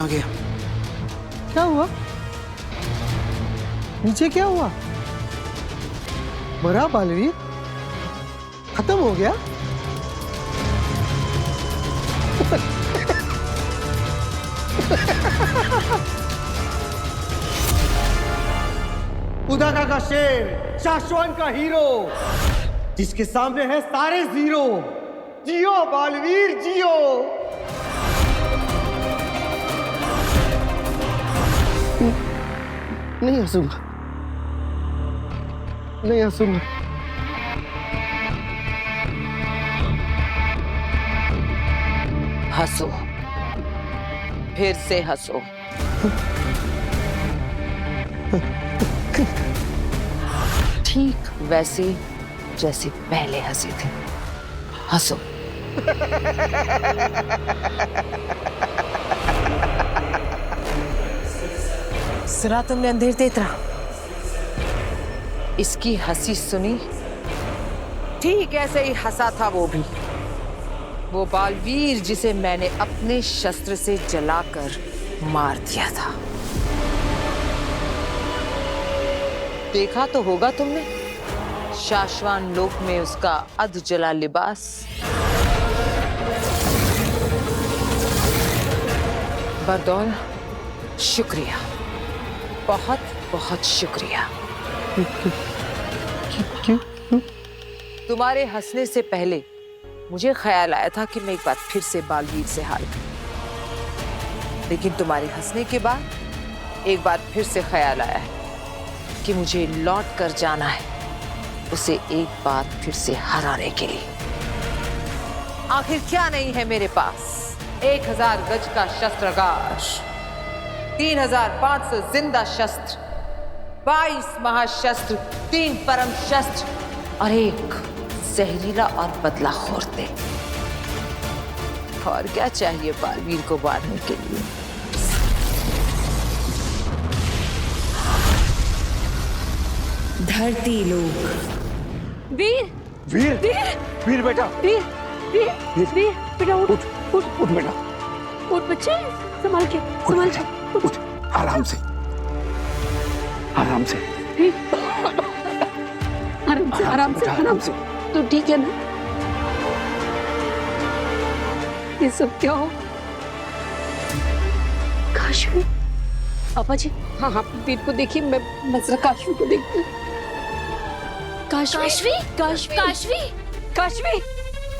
आ गया। क्या हुआ? नीचे क्या हुआ? मरा बालवीर? खत्म हो गया? उदाका का शेर, शाश्वन का हीरो, जिसके सामने है सारे जीरो। जियो बालवीर जियो। नहीं हंसूंगा, नहीं हंसूंगा। हंसो, फिर से हंसो। ठीक वैसे जैसे पहले हंसे थे। हंसो। सुना तुमने अंधेर तेतरा? इसकी हंसी सुनी? ठीक ऐसे ही हंसा था वो भी। वो बालवीर जिसे मैंने अपने शस्त्र से जलाकर मार दिया था। देखा तो होगा तुमने शाश्वान लोक में उसका अध जला लिबास। बरदौल, शुक्रिया, बहुत बहुत शुक्रिया। क्यों? तुम्हारे हंसने से पहले मुझे ख्याल आया था कि मैं एक बार फिर से बालवीर से हार गई, लेकिन तुम्हारे हंसने के बाद एक बार फिर से ख्याल आया है कि मुझे लौट कर जाना है उसे एक बार फिर से हराने के लिए। आखिर क्या नहीं है मेरे पास? 1000 गज का शस्त्रागार, 3500 जिंदा शस्त्र, 22 महाशस्त्र, 3 परम शस्त्र और एक जहरीला और बदलाखोर तेग। और क्या चाहिए बालवीर को मारने के लिए? धरती लोक। वीर वीर वीर वीर बेटा, वीर वीर वीर बेटा उठ उठ उठ बेटा, उठ बच्चे, संभाल के उठ, आराम से, आराम से, आराम से तू ठीक है ना? ये सब क्या हो? काशवी, पापा जी, हाँ हाँ वीर को देखिए, मैं जरा काशवी को देखती हूँ। काशवी काशवी काशवी काशवी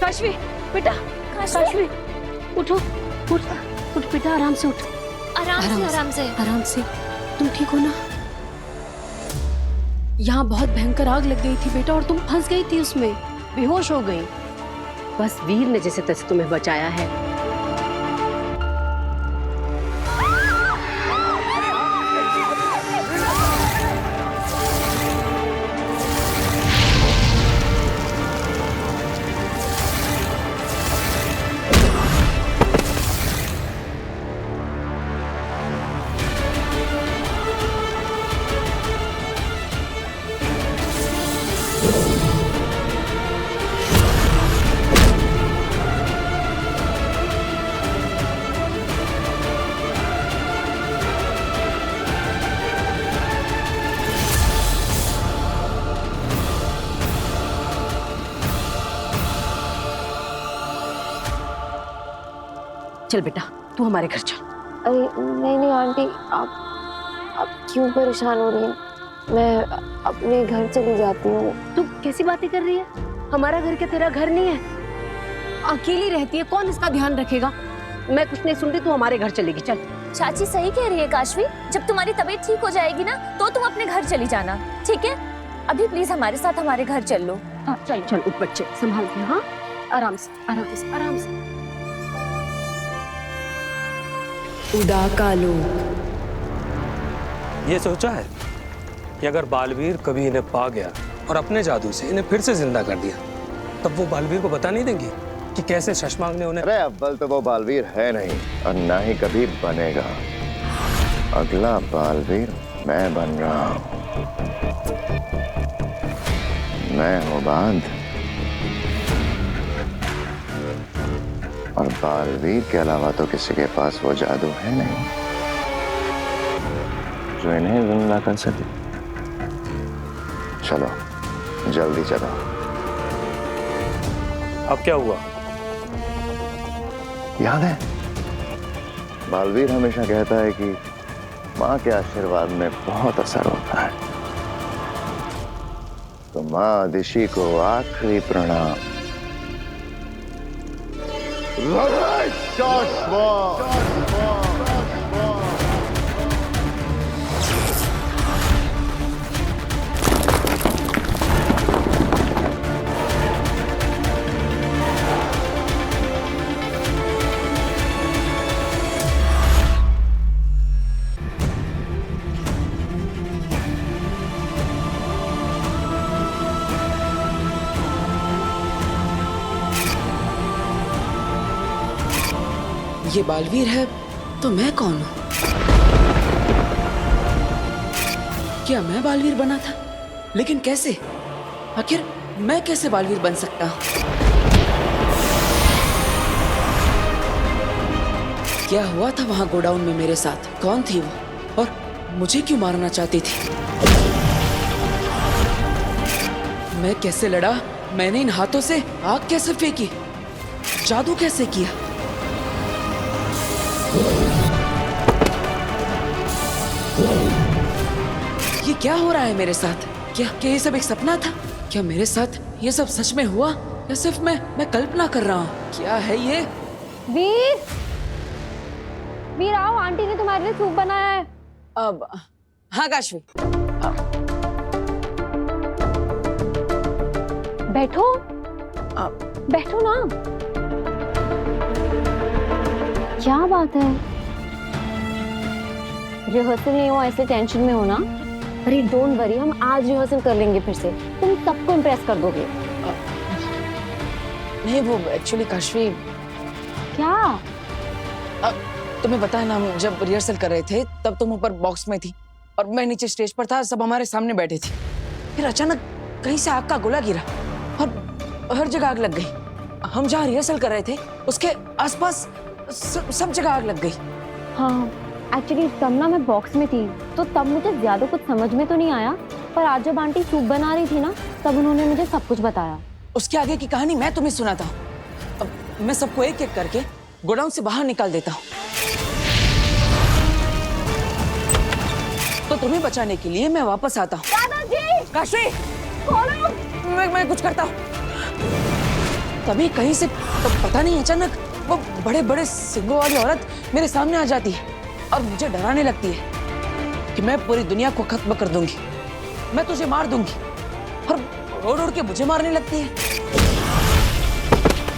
काशवी बेटा, काशवी उठो, उठ उठ बेटा, आराम से उठ। आराम से। तुम ठीक हो ना? यहाँ बहुत भयंकर आग लग गई थी बेटा, और तुम फंस गई थी उसमें, बेहोश हो गई। बस वीर ने जैसे तैसे तुम्हें बचाया है। चल बेटा, तू हमारे घर चल। अरे नहीं आंटी, आप क्यों परेशान हो रही हैं? मैं अपने घर चली जाती हूँ। तू कैसी बातें कर रही है? हमारा घर क्या तेरा घर नहीं है? अकेली रहती है, कौन इसका ध्यान रखेगा? मैं कुछ नहीं सुन रही, तू हमारे घर चलेगी। चल। चाची सही कह रही है काशवी, जब तुम्हारी तबीयत ठीक हो जाएगी ना तो तुम अपने घर चली जाना, ठीक है? अभी प्लीज हमारे साथ हमारे घर चल लो। हाँ चल चल, उठ बच्चे, संभाल के। हाँ आराम से आराम से। उदाका लोक। ये सोचा है कि अगर बालवीर कभी इन्हें पा गया और अपने जादू से इन्हें फिर से जिंदा कर दिया, तब वो बालवीर को बता नहीं देंगे कि कैसे शशमांग ने उन्हें। अरे अव्वल तो वो बालवीर है नहीं, और ना ही कभी बनेगा। अगला बालवीर मैं बन रहा हूं। मैं हूं बांध, और बालवीर के अलावा तो किसी के पास वो जादू है नहीं जो इन्हें जिंदा कर सके। चलो जल्दी चलो। अब क्या हुआ? याद है बालवीर हमेशा कहता है कि माँ के आशीर्वाद में बहुत असर होता है। तो माँ दिशी को आखिरी प्रणाम। ये बालवीर है तो मैं कौन हूँ? क्या मैं बालवीर बना था? लेकिन कैसे? आखिर मैं कैसे बालवीर बन सकता हूँ? क्या हुआ था वहां गोडाउन में मेरे साथ? कौन थी वो और मुझे क्यों मारना चाहती थी? मैं कैसे लड़ा? मैंने इन हाथों से आग कैसे फेंकी? जादू कैसे किया? ये क्या हो रहा है मेरे साथ? क्या ये सब एक सपना था? क्या मेरे साथ ये सब सच में हुआ या सिर्फ मैं कल्पना कर रहा हूँ? क्या है ये? वीर, वीर आओ, आंटी ने तुम्हारे लिए सूप बनाया है। अब हाँ काशवी, बैठो बैठो ना। क्या बात है? रिहर्सल नहीं हो ऐसे टेंशन में हो ना? अरे डोंट वरी, हम आज रिहर्सल कर लेंगे फिर से। तुम सबको इम्प्रेस कर दोगे। नहीं वो एक्चुअली काशवी, क्या? तुम्हें पता है ना, हम जब रिहर्सल कर रहे थे तब तुम ऊपर बॉक्स में थी और मैं नीचे स्टेज पर था, सब हमारे सामने बैठे थे। फिर अचानक कहीं से आग का गोला गिरा और हर जगह आग लग गई। हम जहाँ रिहर्सल कर रहे थे उसके आसपास सब जगह आग लग गई। हाँ एक्चुअली तब ना मैं बॉक्स में थी तो तब मुझे ज्यादा कुछ समझ में तो नहीं आया, पर आज जब आंटी सूप बना रही थी ना तब उन्होंने मुझे सब कुछ बताया। उसके आगे की कहानी मैं तुम्हें सुनाता हूँ। अब मैं सबको एक एक करके गोडाउन से बाहर निकाल देता हूँ। तो तुम्हें बचाने के लिए मैं वापस आता हूँ। दादाजी! काशवी! मैं कुछ करता हूँ। तभी कहीं से तो पता नहीं अचानक वो बड़े बड़े सिंगों वाली औरत मेरे सामने आ जाती है और मुझे डराने लगती है कि मैं पूरी दुनिया को खत्म कर दूंगी, मैं तुझे मार दूंगी, और रोड उड़ के मुझे मारने लगती है।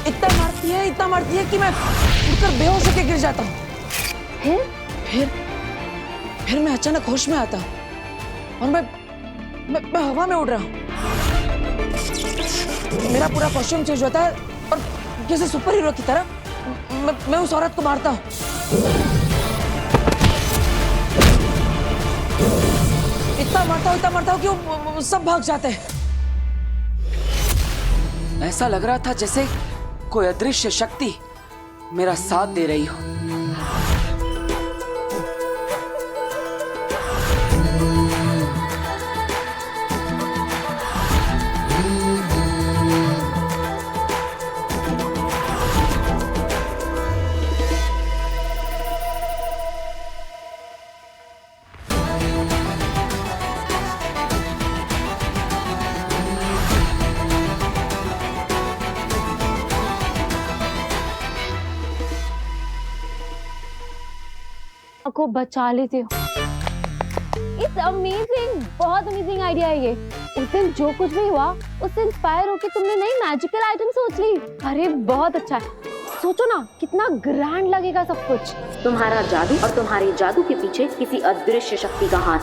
इतना मारती है कि मैं उड़कर बेहोश होकर गिर जाता हूँ। फिर मैं अचानक होश में आता हूँ और मैं हवा में उड़ रहा हूँ। मेरा पूरा कॉस्ट्यूम चेंज होता है और जैसे सुपर हीरो की तरह मैं उस औरत को मारता हूँ। इतना मारता हूँ कि वो सब भाग जाते हैं। ऐसा लग रहा था जैसे कोई अदृश्य शक्ति मेरा साथ दे रही हो। को बचा लेते हो। इट्स अमेजिंग, बहुत अमेजिंग आइडिया है ये। उस दिन जो कुछ भी हुआ उससे इंस्पायर होकर तुमने नई मैजिकल आइटम सोच ली। अरे बहुत अच्छा है। सोचो ना कितना ग्रैंड लगेगा सब कुछ। तुम्हारा जादू और तुम्हारे जादू के पीछे किसी अदृश्य शक्ति का हाथ।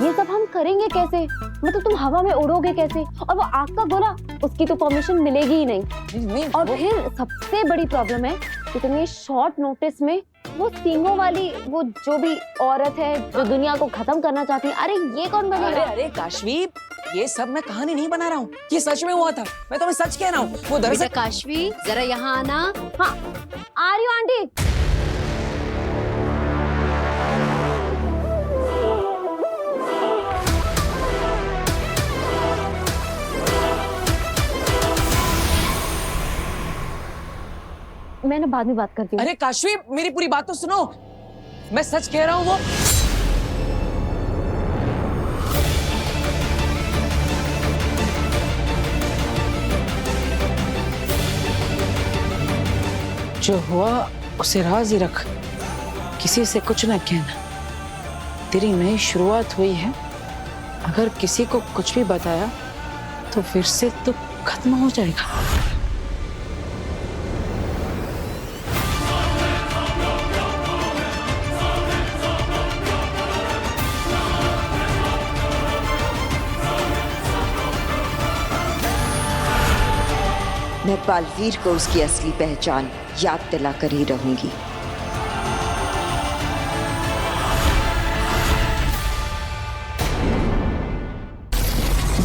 ये सब हम करेंगे कैसे? मतलब तुम हवा में उड़ोगे कैसे? और वो आग का गोला, उसकी तो परमिशन मिलेगी ही नहीं। और फिर सबसे बड़ी प्रॉब्लम है कि तुम ये शॉर्ट नोटिस में वो सींगों वाली वो जो भी औरत है जो दुनिया को खत्म करना चाहती है, अरे ये कौन बनेगा? अरे काशवी, ये सब मैं कहानी नहीं बना रहा हूँ, ये सच में हुआ था। मैं तुम्हें सच कह रहा हूँ। वो दरअसल बेटा काशवी जरा यहाँ आना। हाँ आ रही हूँ आंटी। मैंने बाद में बात करती हूँ। अरे काशवी, मेरी पूरी बात तो सुनो। मैं सच कह रहा हूँ। वो जो हुआ उसे राज ही रख, किसी से कुछ ना कहना। तेरी नई शुरुआत हुई है, अगर किसी को कुछ भी बताया तो फिर से तो खत्म हो जाएगा। मैं बालवीर को उसकी असली पहचान याद दिलाकर ही रहूंगी।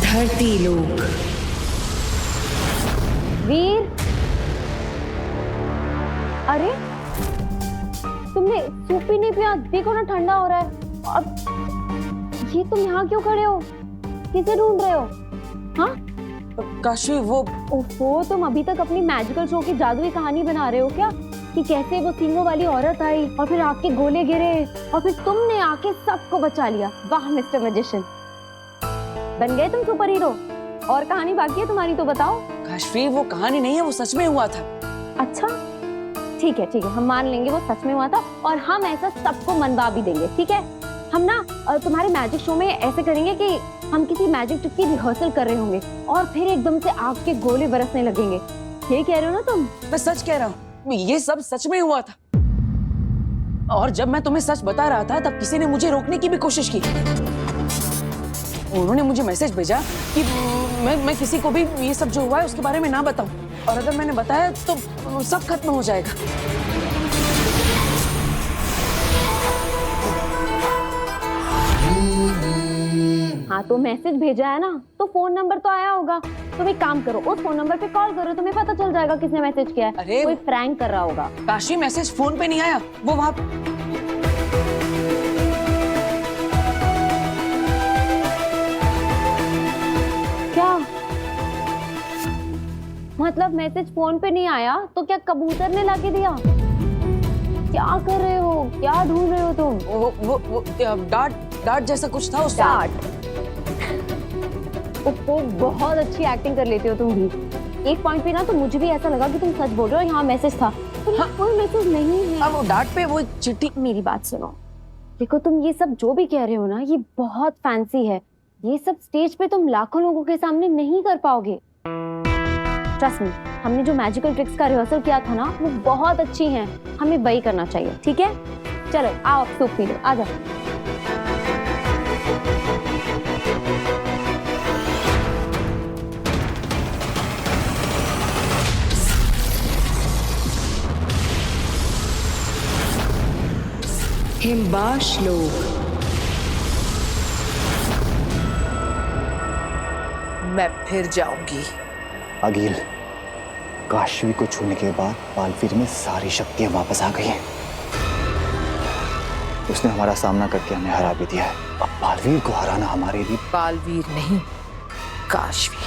धरती लोक। वीर, अरे तुमने सूप ही नहीं पिया? देखो ना ठंडा हो रहा है। अब ये तुम यहाँ क्यों खड़े हो? किसे ढूंढ रहे हो? हाँ काशवी, वो ओहो, तुम अभी तक अपनी मैजिकल शो की जादुई कहानी बना रहे हो क्या? कि कैसे वो सींगों वाली औरत आई और फिर आग के गोले गिरे और फिर तुमने आके सबको बचा लिया। वाह मिस्टर मैजिशियन, बन गए तुम सुपर हीरो। और कहानी बाकी है तुम्हारी तो बताओ। काशवी, वो कहानी नहीं है, वो सच में हुआ था। अच्छा ठीक है, हम मान लेंगे वो सच में हुआ था और हम ऐसा सबको मनवा भी देंगे। ठीक है, हम ना तुम्हारे मैजिक शो में ऐसे करेंगे कि हम किसी मैजिक ट्रिक की रिहर्सल कर रहे होंगे और फिर एकदम से आग के गोले बरसने लगेंगे। ये कह रहे हो ना तुम? मैं सच कह रहा हूँ, ये सब सच में हुआ था। और जब मैं तुम्हें सच बता रहा था तब किसी ने मुझे रोकने की भी कोशिश की। उन्होंने मुझे मैसेज भेजा कि मैं किसी को भी ये सब जो हुआ है उसके बारे में ना बताऊं, और अगर मैंने बताया तो सब खत्म हो जाएगा। हाँ तो मैसेज भेजा है ना, तो फोन नंबर तो आया होगा। तुम एक काम करो, उस फोन नंबर पे कॉल करो, तुम्हें पता चल जाएगा किसने मैसेज किया है। अरे कोई प्रैंक कर रहा होगा। काशी, मैसेज फोन पे नहीं आया, वो वहाँ क्या मतलब? मैसेज फोन पे नहीं आया तो क्या कबूतर ने लाके दिया? क्या कर रहे हो? क्या ढूंढ रहे हो तुम? वो डार्ट जैसा कुछ था उस डार्ट। वो बहुत अच्छी एक्टिंग कर लेते हो तुम भी। एक पॉइंट पे ना तो मुझे भी ऐसा लगा कि तुम सच बोल रहे हो। यहाँ मैसेज था। हाँ, कोई मैसेज नहीं है। वो डार्ट पे वो चिट्ठी। मेरी बात सुनो, देखो तुम ये सब जो भी कह रहे हो ना, ये बहुत फैंसी है। ये सब स्टेज पे तुम लाखों लोगों के सामने नहीं कर पाओगे। ट्रस्ट मी, हमने जो मैजिकल ट्रिक्स का रिहर्सल किया था ना, वो बहुत अच्छी हैं। हमें वही करना चाहिए। ठीक है, चलो आओ सूप पी लो, आ जाओ। हिमबाश लोक। मैं फिर जाऊंगी। अगिल, काशवी को छूने के बाद बालवीर में सारी शक्तियां वापस आ गई हैं। उसने हमारा सामना करके हमें हरा भी दिया है। अब बालवीर को हराना हमारे लिए। बालवीर नहीं, काशवी।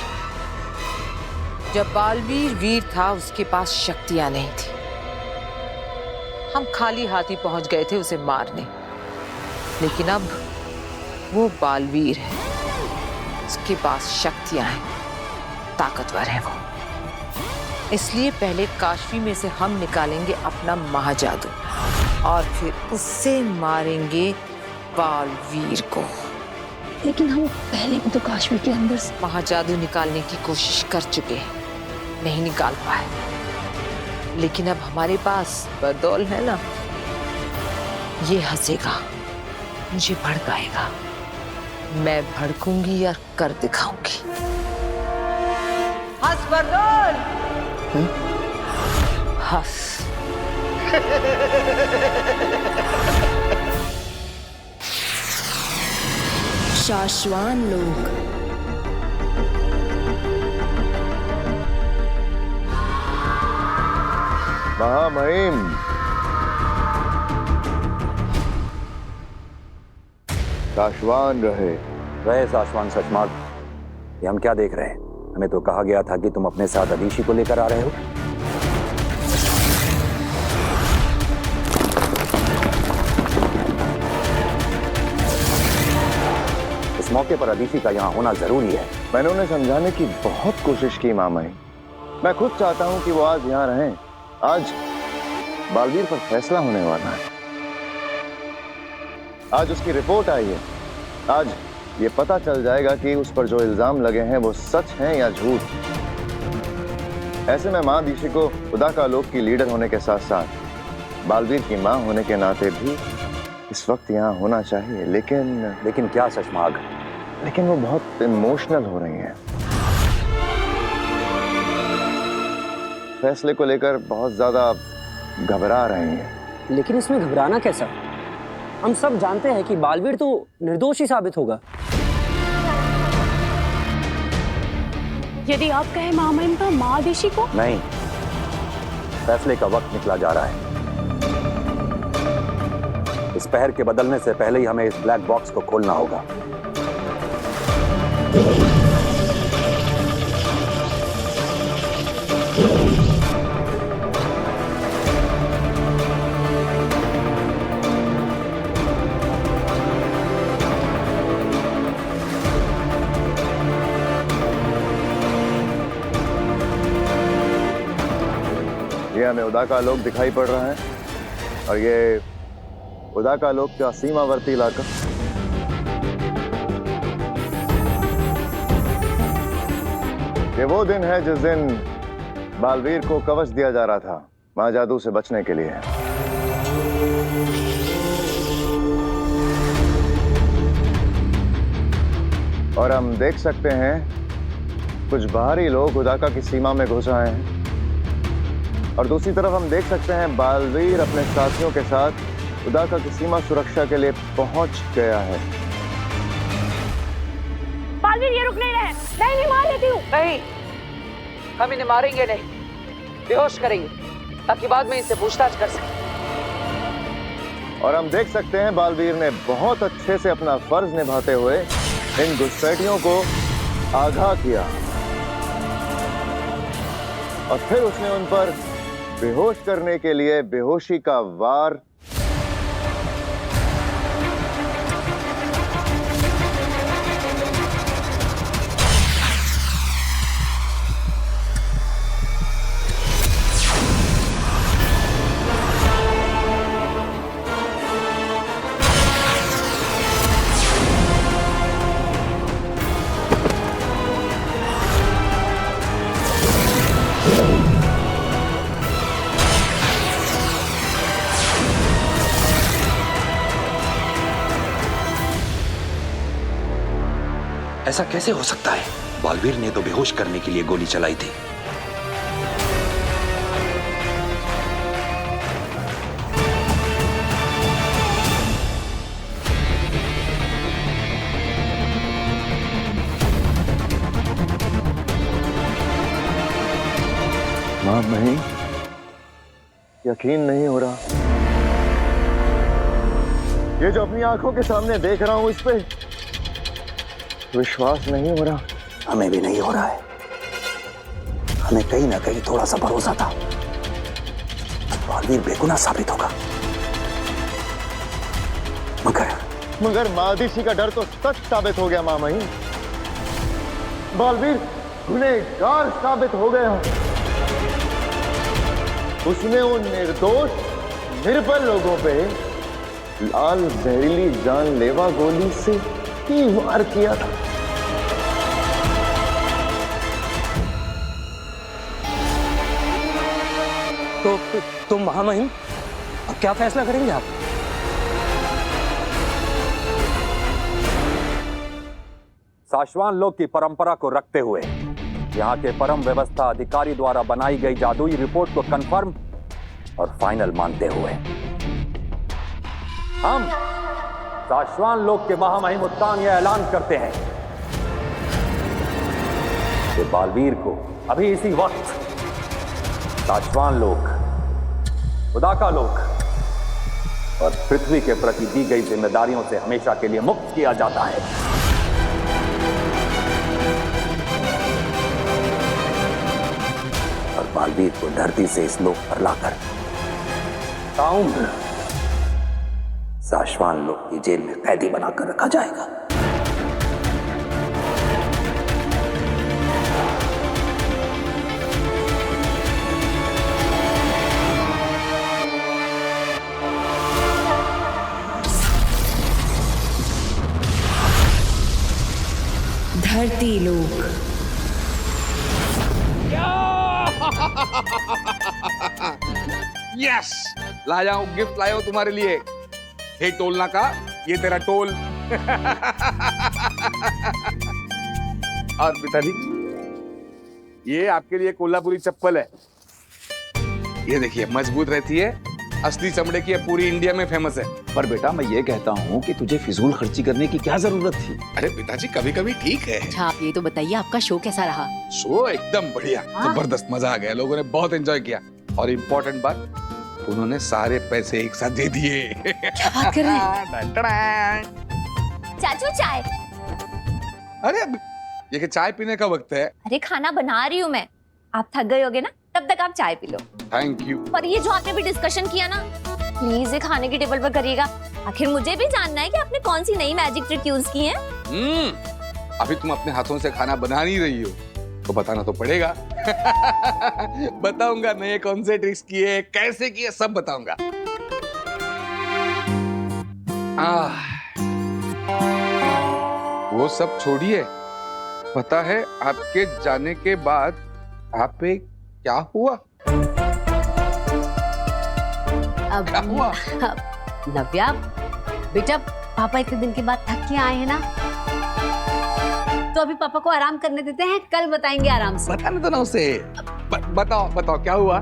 जब बालवीर वीर था उसके पास शक्तियां नहीं थी। हम खाली हाथ ही पहुंच गए थे उसे मारने। लेकिन अब वो बालवीर है, उसके पास शक्तियां हैं, ताकतवर है वो। इसलिए पहले काशवी में से हम निकालेंगे अपना महाजादू और फिर उससे मारेंगे बालवीर को। लेकिन हम पहले भी तो काशवी के अंदर से महाजादू निकालने की कोशिश कर चुके हैं, नहीं निकाल पाए। लेकिन अब हमारे पास बदौल है ना। ये हंसेगा, मुझे भड़काएगा, मैं भड़कूंगी और कर दिखाऊंगी। हंस बदौल, हंस। शाश्वान लोक। महामहिम, साशवान रहे साशवान सचमार्ग। ये हम क्या देख रहे हैं? हमें तो कहा गया था कि तुम अपने साथ अदीशी को लेकर आ रहे हो। इस मौके पर अदीशी का यहाँ होना जरूरी है। मैंने उन्हें समझाने की बहुत कोशिश की मामाई। मैं खुद चाहता हूं कि वो आज यहाँ रहें। आज बालवीर पर फैसला होने वाला है। आज उसकी रिपोर्ट आई है। आज ये पता चल जाएगा कि उस पर जो इल्जाम लगे हैं वो सच हैं या झूठ। ऐसे में माँ दीशी को खुदा का लोक की लीडर होने के साथ साथ बालवीर की माँ होने के नाते भी इस वक्त यहाँ होना चाहिए। लेकिन क्या सचमार्ग? लेकिन वो बहुत इमोशनल हो रही हैं। फैसले को लेकर बहुत ज्यादा घबरा रही हैं। लेकिन इसमें घबराना कैसा? हम सब जानते हैं कि बालवीर तो निर्दोष ही साबित होगा। यदि आप कहें महामहिम तो महादिशी को? नहीं, फैसले का वक्त निकला जा रहा है। इस पहर के बदलने से पहले ही हमें इस ब्लैक बॉक्स को खोलना होगा। ये हमें उदा का लोक दिखाई पड़ रहा है और ये उदा का लोक का सीमावर्ती इलाका। ये वो दिन है जिस दिन बालवीर को कवच दिया जा रहा था मां जादू से बचने के लिए। और हम देख सकते हैं कुछ बाहरी लोग उदाका की सीमा में घुस आए हैं और दूसरी तरफ हम देख सकते हैं बालवीर अपने साथियों के साथ उदाका की सीमा सुरक्षा के लिए पहुंच गया है। बालवीर ये रुक नहीं रहे। नहीं मार लेती हूँ। नहीं, हम इन्हें मारेंगे नहीं, बेहोश करेंगे ताकि बाद में इनसे पूछताछ कर सकें। और हम देख सकते हैं बालवीर ने बहुत अच्छे से अपना फर्ज निभाते हुए इन घुसपैठियों को आगाह किया और फिर उसने उन पर बेहोश करने के लिए बेहोशी का वार ऐसा कैसे हो सकता है? बालवीर ने तो बेहोश करने के लिए गोली चलाई थी। मां नहीं, यकीन नहीं हो रहा। ये जो अपनी आंखों के सामने देख रहा हूं इस पे विश्वास नहीं हो रहा। हमें भी नहीं हो रहा है। हमें कहीं ना कहीं थोड़ा सा भरोसा था बालवीर बेगुनाह साबित होगा, मगर मादिशी का डर तो सच साबित हो गया। मामही, बालवीर गुनहगार साबित हो गया। उसने उन निर्दोष निर्बल लोगों पे लाल जहरीली जानलेवा गोली से ही वार किया था। तो महामहिम, अब क्या फैसला करेंगे आप? साशवान लोक की परंपरा को रखते हुए यहाँ के परम व्यवस्था अधिकारी द्वारा बनाई गई जादुई रिपोर्ट को कंफर्म और फाइनल मानते हुए हम साशवान लोक के महामहिम उत्तांग यह ऐलान करते हैं कि बालवीर को अभी इसी वक्त साशवान लोक उदाका लोक और पृथ्वी के प्रति दी गई जिम्मेदारियों से हमेशा के लिए मुक्त किया जाता है। और बालवीर को धरती से इस लोक पर लाकर ताउम्र साशवान लोक की जेल में कैदी बनाकर रखा जाएगा। धरती लोक। यस, लाया हूं गिफ्ट, लाया हूं तुम्हारे लिए। हे टोलना का, ये तेरा टोल। और पिताजी, ये आपके लिए कोल्हापुरी चप्पल है। ये देखिए, मजबूत रहती है, असली चमड़े की है, पूरी इंडिया में फेमस है। पर बेटा मैं ये कहता हूँ कि तुझे फिजूल खर्ची करने की क्या जरूरत थी? अरे पिताजी, कभी कभी ठीक है। अच्छा, आप ये तो बताइए आपका शो कैसा रहा? शो एकदम बढ़िया, जबरदस्त, मजा आ गया, लोगों ने बहुत एंजॉय किया। और इम्पोर्टेंट बात, उन्होंने सारे पैसे एक साथ दे दिए। क्या बात कर रहे हैं? चाचू चाय। अरे ये कि चाय पीने का वक्त है। अरे खाना बना रही हूँ मैं, आप थक गए होगे ना, तब तक आप चाय पी लो। Thank you. पर ये जो आपने भी डिस्कशन किया ना, प्लीज ये खाने की टेबल पर करिएगा। आखिर मुझे भी जानना है कि आपने कौन सी नई मैजिक ट्रिक यूज की है। अभी तुम अपने हाथों से खाना बना नहीं रही हो तो बताना तो पड़ेगा। बताऊंगा नए कौन से ट्रिक्स किए, कैसे किए, सब बताऊंगा। वो सब छोड़िए, पता है आपके जाने के बाद आप पे क्या हुआ? अब क्या हुआ? नव्या बेटा, पापा इतने दिन के बाद थक के आए हैं ना, तो अभी पापा को आराम करने देते हैं, कल बताएंगे आराम से। बताने दो ना उसे। बताओ बताओ क्या हुआ?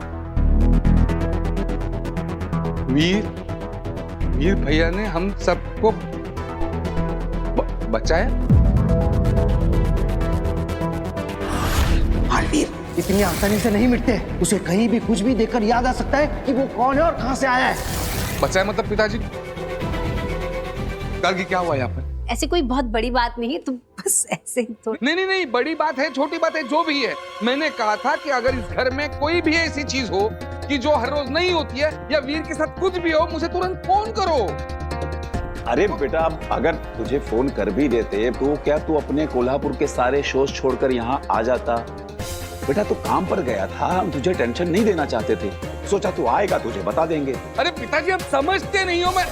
वीर भैया ने हम सबको बचाया। बालवीर इतनी आसानी से नहीं मिटते। उसे कहीं भी कुछ भी देखकर याद आ सकता है कि वो कौन है और कहां से आया है। बचाया मतलब पिताजी, कल की क्या हुआ यहाँ पर? ऐसी कोई बहुत बड़ी बात नहीं है, तुम बस ऐसे ही तो। नहीं, बड़ी बात है, छोटी बात है, जो भी है। मैंने कहा था कि अगर इस घर में कोई भी ऐसी चीज हो कि जो हर रोज नहीं होती है, या वीर के साथ कुछ भी हो, मुझे तुरंत फोन करो। अरे बेटा, अगर तुझे फोन कर भी देते तो क्या तू अपने कोल्हापुर के सारे शोज छोड़कर यहाँ आ जाता? बेटा तू काम पर गया था, हम तुझे टेंशन नहीं देना चाहते थे, सोचा तू आएगा तुझे बता देंगे। अरे पिताजी, आप समझते नहीं हो। मैं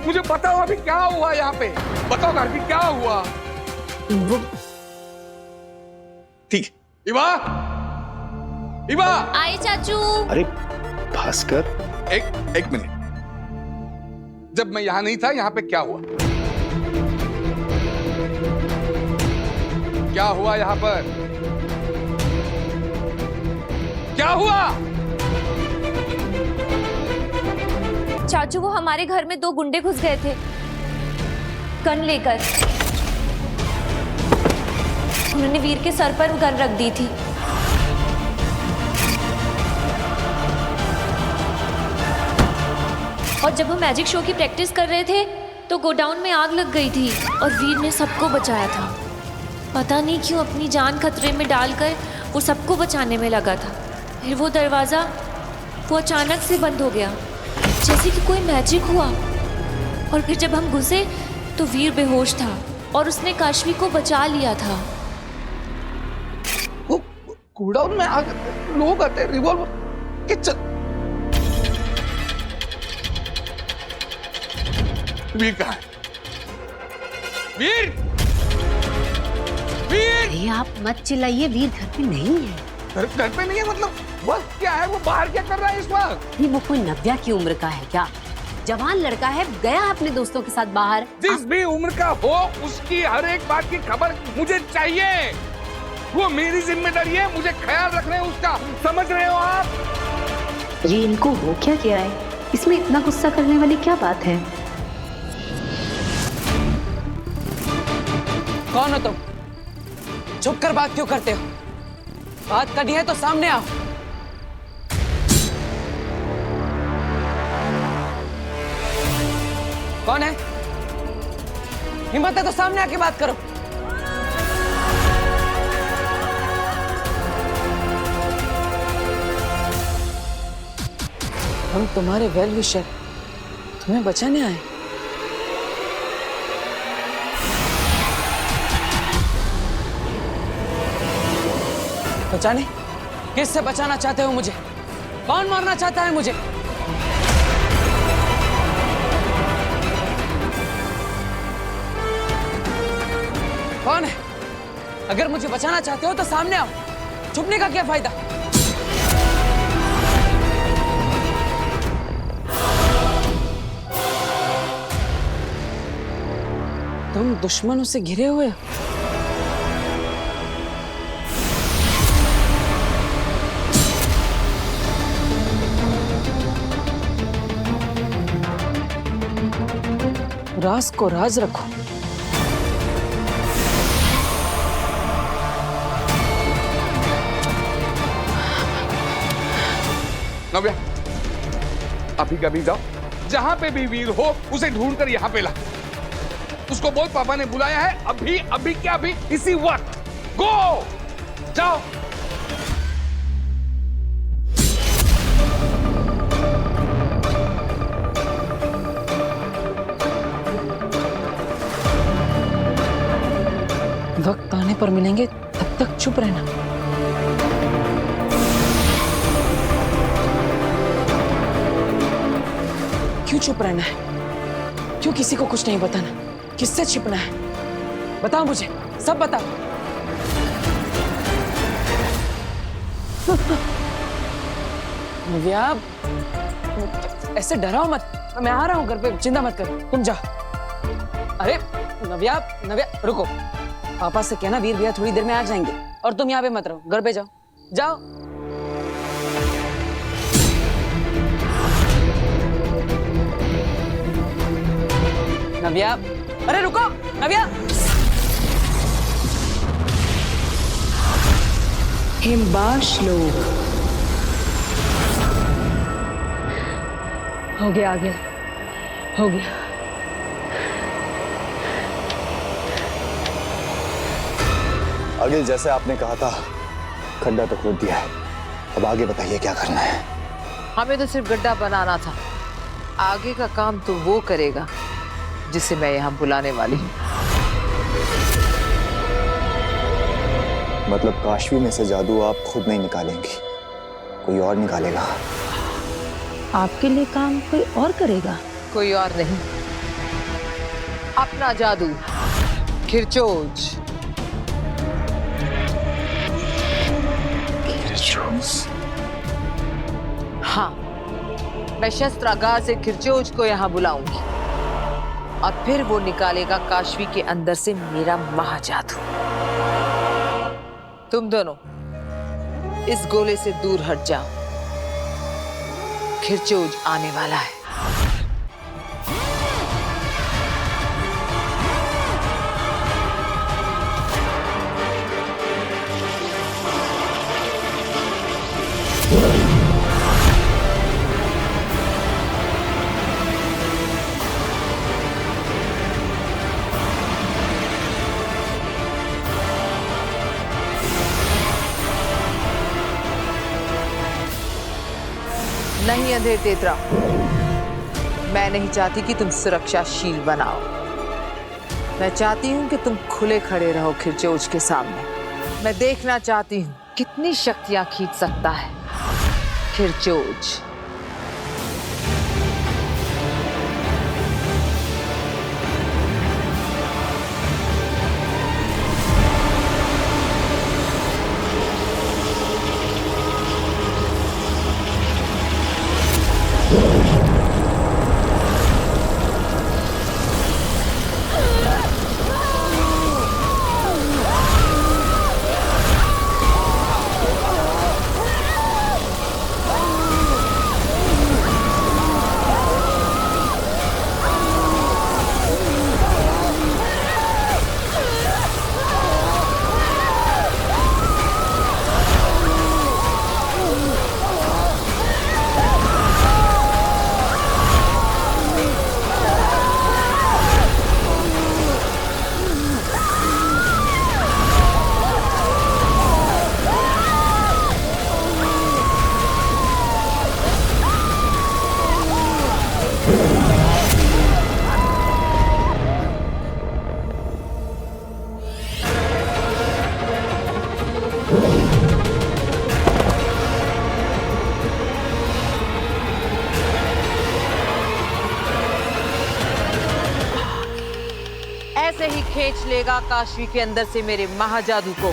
मुझे बताओ अभी क्या हुआ यहाँ पे, बताओ अभी क्या हुआ। ठीक, इवा आए चाचू। अरे भास्कर, एक मिनट, जब मैं यहाँ नहीं था, यहाँ पे क्या हुआ? क्या हुआ यहाँ पर? क्या हुआ? चाचू, वो हमारे घर में 2 गुंडे घुस गए थे गन लेकर। उन्होंने वीर के सर पर गन रख दी थी। और जब वो मैजिक शो की प्रैक्टिस कर रहे थे तो गोडाउन में आग लग गई थी और वीर ने सबको बचाया था। पता नहीं क्यों अपनी जान खतरे में डालकर वो सबको बचाने में लगा था। फिर वो दरवाज़ा वो अचानक से बंद हो गया, जैसे कि कोई मैजिक हुआ। और फिर जब हम घुसे तो वीर बेहोश था और उसने काशवी को बचा लिया था। वो गोडाउन में आग, लोग आते, रिवॉल्वर किचन। वीर कहाँ है? वीर! अरे आप मत चिल्लाइए, वीर घर पे नहीं है। घर पे नहीं है मतलब वक्त क्या है? वो बाहर क्या कर रहा है इस वक्त? वो कोई नव्या की उम्र का है क्या? जवान लड़का है, गया अपने दोस्तों के साथ बाहर। जिस भी उम्र का हो, उसकी हर एक बात की खबर मुझे चाहिए। वो मेरी जिम्मेदारी है, मुझे ख्याल रखना है उसका, समझ रहे हो आप? ये इनको हो क्या गया है? इसमें इतना गुस्सा करने वाली क्या बात है? कौन हो तुम? छुप कर बात क्यों करते हो? बात करनी है तो सामने आओ। कौन है? हिम्मत है तो सामने आके बात करो। हम तुम्हारे वेल विशर तुम्हें बचाने आए। बचाने? किससे बचाना चाहते हो मुझे? कौन मारना चाहता है मुझे? कौन है? अगर मुझे बचाना चाहते हो तो सामने आओ। छुपने का क्या फायदा? तुम दुश्मनों से घिरे हुए हो। राज को राज रखो। नव्या, अभी कभी जाओ, जहां पे भी वीर हो उसे ढूंढकर यहां पे ला। उसको बोल पापा ने बुलाया है, अभी अभी क्या अभी इसी वक्त। गो, जाओ। वक्त आने पर मिलेंगे, तब तक चुप रहना। क्यों चुप रहना है? क्यों किसी को कुछ नहीं बताना? किससे छिपना है? बताओ मुझे, सब बताओ। नव्या, ऐसे डराओ मत। मैं आ रहा हूं घर पे, चिंता मत कर, तुम जाओ। अरे नव्या, नव्या रुको। पापा से कहना वीर भैया थोड़ी देर में आ जाएंगे और तुम यहाँ पे मत रहो, घर पे जाओ। जाओ। नव्या, अरे रुको नव्या। हिमबा श्लोक। हो गया, आ गया, हो गया। अगिल, जैसे आपने कहा था, खड्डा तो खोद दिया है। अब आगे बताइए क्या करना है? हमें तो सिर्फ गड्ढा बनाना था। आगे का काम तो वो करेगा जिसे मैं यहाँ बुलाने वाली हूँ। मतलब काशवी में से जादू आप खुद नहीं निकालेंगी, कोई और निकालेगा? आपके लिए काम कोई और करेगा? कोई और नहीं, अपना जादू खिरचोज। हाँ, मैं शस्त्रागार से खिरचोज को यहाँ बुलाऊंगी और फिर वो निकालेगा काशवी के अंदर से मेरा महाजादू। तुम दोनों इस गोले से दूर हट जाओ, खिरचोज आने वाला है। नहीं अंधेर तेतरा, मैं नहीं चाहती कि तुम सुरक्षाशील बनाओ। मैं चाहती हूं कि तुम खुले खड़े रहो खिरचोज के सामने। मैं देखना चाहती हूं कितनी शक्तियां खींच सकता है खिरचोज। खींच लेगा काशवी के अंदर से मेरे महाजादू को,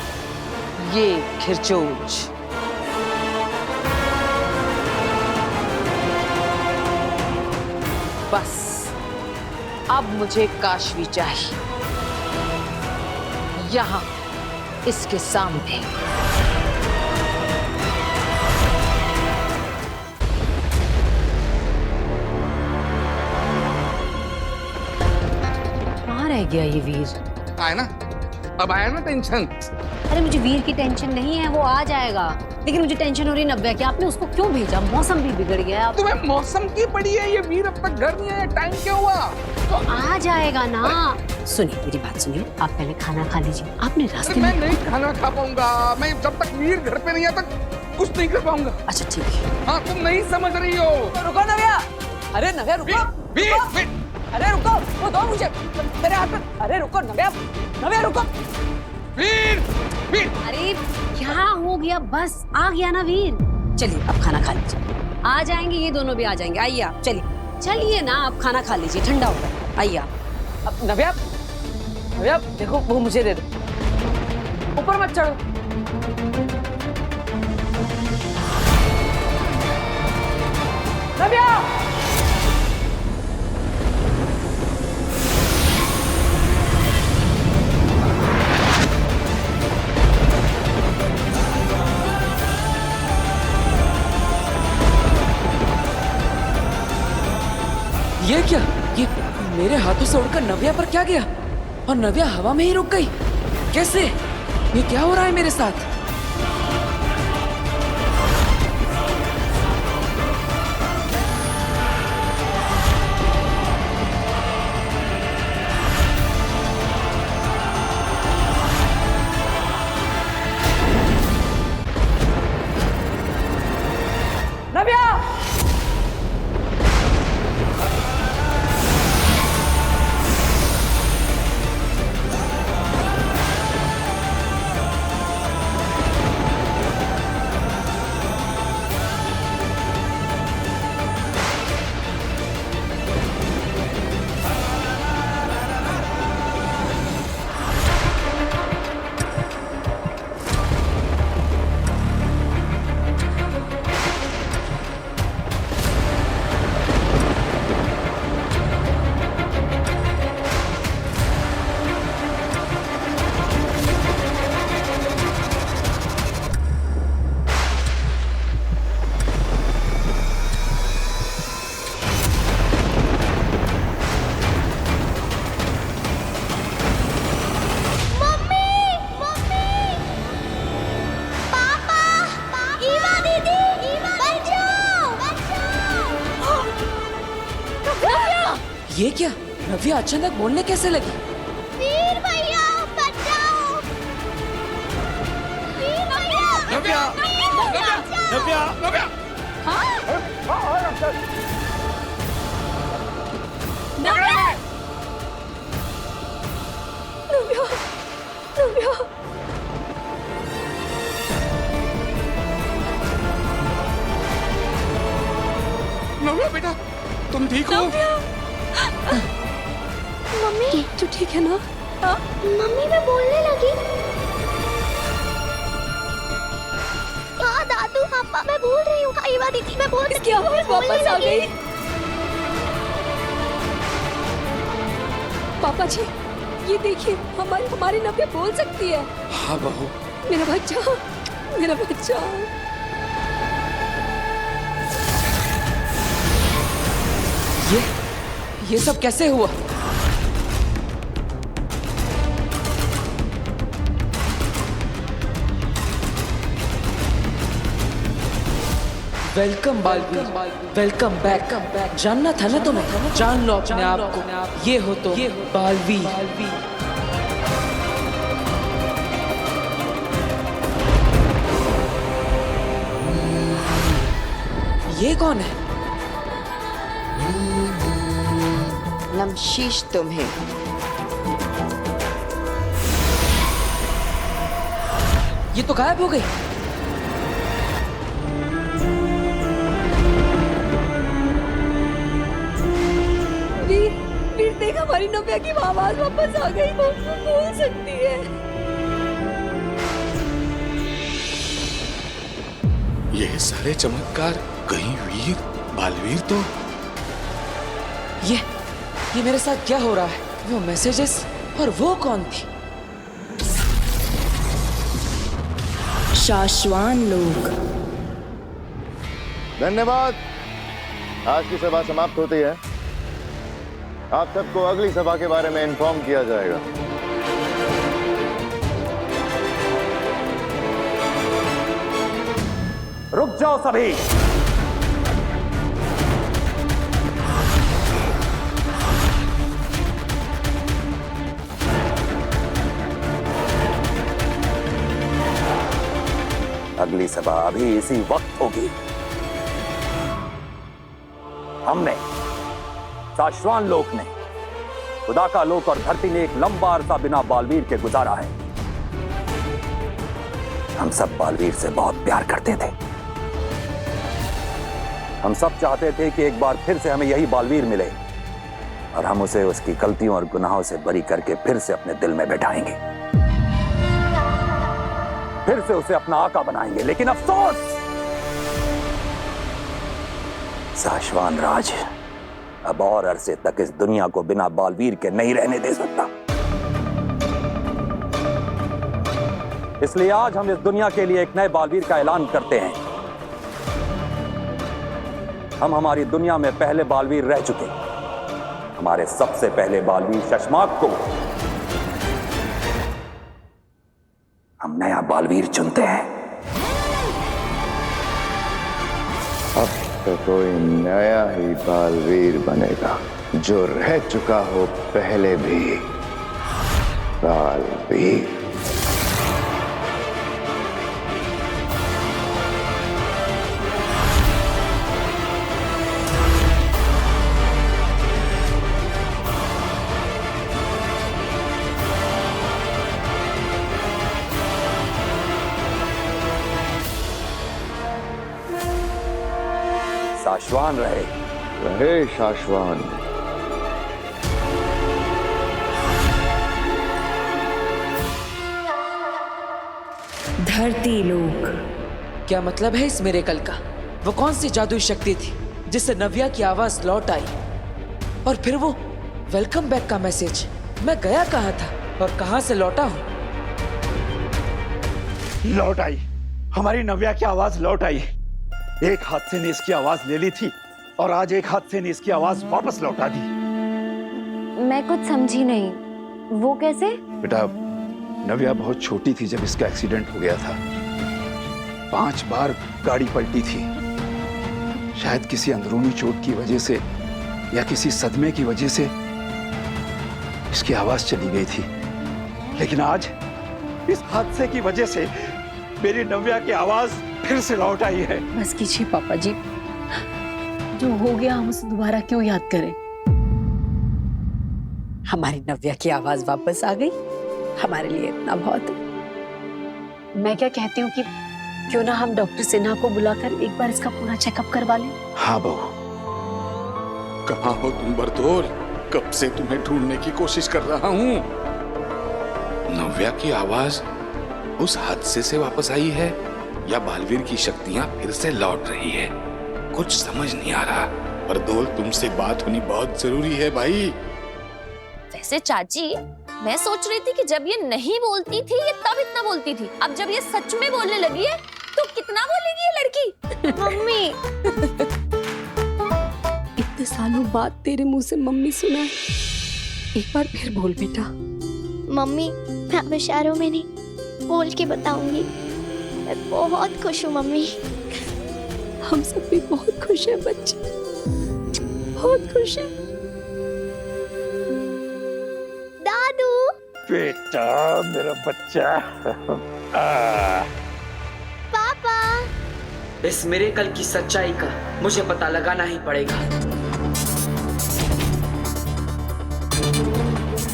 ये खिरचोज। बस अब मुझे काशवी चाहिए, यहां इसके सामने। कहाँ रह गया ये वीर? आया ना, अब आया ना टेंशन। अरे मुझे वीर की टेंशन नहीं है, वो आ जाएगा, लेकिन मुझे टेंशन हो रही नव्या कि आपने उसको क्यों भेजा? मौसम भी बिगड़ गया। तुम्हें मौसम की पड़ी है? ये वीर अब तक घर नहीं आया, टाइम क्या हुआ? तो आ जाएगा ना। सुनिए मेरी बात सुनिए, आप पहले खाना खा लीजिए। आपने रास्ते मैं में नहीं खाना खा पाऊंगा, मैं जब तक वीर घर पे नहीं आता कुछ नहीं कर पाऊंगा। अच्छा ठीक है। हाँ तुम नहीं समझ रही हो। रुको नव्या, अरे नव्या रुको। वीर, वीर। अरे रुको, वो दो मुझे मेरे हाथ में। अरे रुको नव्या, नव्या रुको। वीर, वीर। अरे क्या हो गया? बस आ गया ना वीर। चलिए अब खाना खा लीजिए, आ जाएंगे ये दोनों भी आ जाएंगे। आइए आप, चलिए चलिए ना, आप खाना खा लीजिए, ठंडा होगा। आइए आप। अब नव्या, नव्या देखो वो मुझे दे दो, ऊपर मत चढ़ो। नव्या, ये क्या? ये मेरे हाथों से उड़कर नव्या पर क्या गया? और नव्या हवा में ही रुक गई? कैसे? ये क्या हो रहा है मेरे साथ? नव्या! ये क्या? नव्या अचानक बोलने कैसे लगी? वीर भैया बचाओ! वीर भैया! नव्या! नव्या! नव्या! नव्या! नव्या! नव्या! नव्या बेटा, तुम ठीक हो? मम्मी तू ठीक है ना? मम्मी मैं बोलने लगी। हाँ दादू, पापा मैं बोल रही हूँ। ईवा दीदी मैं बोल इसकी आवाज वापस आ गई। पापा जी ये देखिए, हमारी नव्या बोल सकती है। हाँ बहू। मेरा बच्चा, मेरा बच्चा। ये सब कैसे हुआ? Welcome Baalveer, welcome back. जानना था ना तुम्हें, जान लो अपने आप को। ये हो तो बालवीर। ये कौन है? नमशीश तुम्हें। ये तो गायब हो गई। वीर देख, हमारी नव्या की आवाज वापस आ गई, वो बोल सकती है। ये सारे चमत्कार, कहीं वीर बालवीर तो ये मेरे साथ क्या हो रहा है? वो मैसेजेस और वो कौन थी? शाश्वान लोक। धन्यवाद। आज की सभा समाप्त होती है। आप सबको अगली सभा के बारे में इन्फॉर्म किया जाएगा। रुक जाओ सभी। अगली सभा अभी इसी वक्त होगी। हमने, शाश्वान लोक ने, खुदा का लोक और धरती ने एक लंबा अरसा बिना बालवीर के गुजारा है। हम सब बालवीर से बहुत प्यार करते थे। हम सब चाहते थे कि एक बार फिर से हमें यही बालवीर मिले और हम उसे उसकी गलतियों और गुनाहों से बरी करके फिर से अपने दिल में बैठाएंगे, फिर से उसे अपना आका बनाएंगे। लेकिन अफसोस, शाश्वान राज अब और अरसे तक इस दुनिया को बिना बालवीर के नहीं रहने दे सकता। इसलिए आज हम इस दुनिया के लिए एक नए बालवीर का ऐलान करते हैं। हम हमारी दुनिया में पहले बालवीर रह चुके, हमारे सबसे पहले बालवीर शशमाक को हम नया बालवीर चुनते हैं। अब तो कोई नया ही बालवीर बनेगा जो रह चुका हो पहले भी बालवीर। शाश्वान रहे शाश्वान। धरती लोक। क्या मतलब है इस मिरेकल का? वो कौन सी जादुई शक्ति थी जिससे नव्या की आवाज लौट आई? और फिर वो वेलकम बैक का मैसेज, मैं गया कहाँ था और कहाँ से लौटा हूँ? लौट आई, हमारी नव्या की आवाज लौट आई। एक हादसे ने इसकी आवाज ले ली थी और आज एक हादसे ने इसकी आवाज वापस लौटा दी। मैं कुछ समझी नहीं, वो कैसे? बेटा, नव्या बहुत छोटी थी जब इसका एक्सीडेंट हो गया था। 5 बार गाड़ी पलटी थी। शायद किसी अंदरूनी चोट की वजह से या किसी सदमे की वजह से इसकी आवाज चली गई थी। लेकिन आज इस हादसे की वजह से मेरी नव्या की आवाज फिर से लौट आई है। बस कीजिए पापा जी, जो हो गया हम उसे दोबारा क्यों याद करें। हमारी नव्या की आवाज वापस आ गई, हमारे लिए इतना बहुत है। मैं क्या कहती हूँ कि क्यों ना हम डॉक्टर सिन्हा को बुलाकर एक बार इसका पूरा चेकअप करवा लें। हाँ बहू। कहाँ हो तुम बरदौल? कब से तुम्हें ढूंढने की कोशिश कर रहा हूँ। नव्या की आवाज उस हादसे से वापस आई है या बालवीर की शक्तियां फिर से लौट रही है? कुछ समझ नहीं आ रहा। बरदौल, तुमसे बात होनी बहुत जरूरी है भाई। वैसे चाची, मैं सोच रही थी कि जब ये नहीं बोलती थी ये तब इतना बोलती थी, अब जब ये सच में बोलने लगी है तो कितना बोलेगी ये लड़की। मम्मी, इतने सालों बाद तेरे मुंह से मम्मी सुना है, एक बार फिर बोल बेटा। मम्मी, मैं अब इशारों में नहीं, बोल के बताऊंगी। मैं बहुत खुश हूँ मम्मी। हम सब भी बहुत खुश हैं बच्चे, बहुत खुश हैं। दादू। बेटा, मेरा बच्चा। पापा। इस मिरेकल की सच्चाई का मुझे पता लगाना ही पड़ेगा।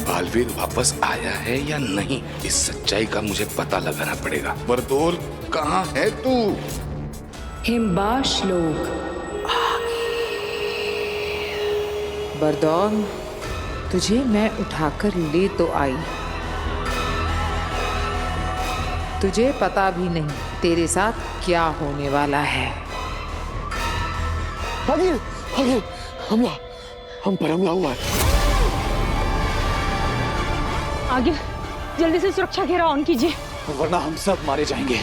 बालवीर वापस आया है या नहीं, इस सच्चाई का मुझे पता लगाना पड़ेगा। बरदौल, कहाँ है तू? हिमबाश लोक। बरदौल, तुझे मैं उठाकर ले तो आई, तुझे पता भी नहीं तेरे साथ क्या होने वाला है। अगिल, अगिल, हमला, हम पर हमला हुआ है। आगे जल्दी से सुरक्षा घेरा ऑन कीजिए, वरना हम सब मारे जाएंगे।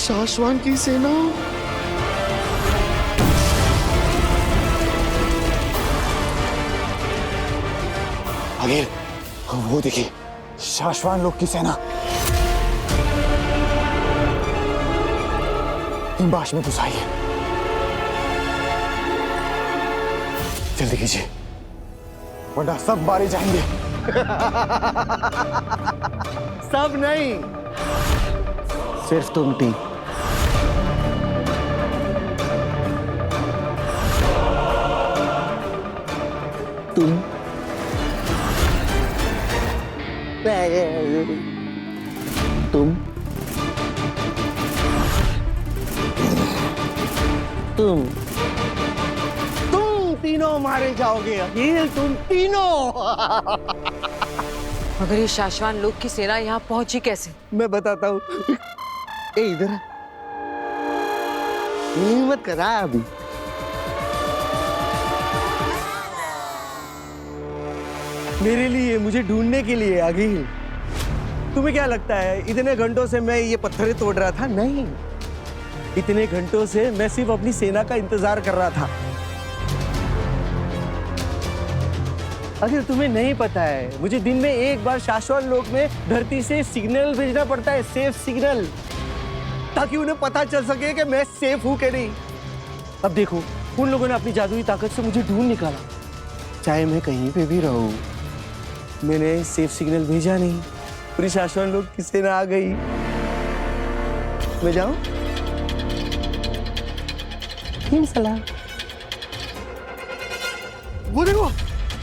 शाश्वान की सेना अगिल, वो देखिए शाश्वान लोग की सेना हिमबाश में घुस आई है। जल्दी कीजिए वरना सब मारे जाएंगे। सब नहीं, सिर्फ तुम तीन। तुम तुम तीनों मारे जाओगे अगिल, तुम तीनों। मगर ये शाश्वान लोग की सेना यहाँ पहुंची कैसे? मैं बताता हूँ। इधर हिम्मत करा अभी। मेरे लिए, मुझे ढूंढने के लिए अगिल। तुम्हें क्या लगता है इतने घंटों से मैं ये पत्थरें तोड़ रहा था? नहीं, इतने घंटों से मैं सिर्फ अपनी सेना का इंतजार कर रहा था। अगर तुम्हें नहीं पता है, मुझे दिन में एक बार शाश्वत लोक में धरती से सिग्नल भेजना पड़ता है, सेफ सिग्नल, ताकि उन्हें पता चल सके कि मैं सेफ हूं कि नहीं। अब देखो, उन लोगों ने अपनी जादुई ताकत से मुझे ढूंढ निकाला। चाहे मैं कहीं पे भी रहूं, मैंने सेफ सिग्नल भेजा नहीं, पूरी शाश्वत लोक की सेना आ गई। मैं जाऊं? सलाम। वो देखो,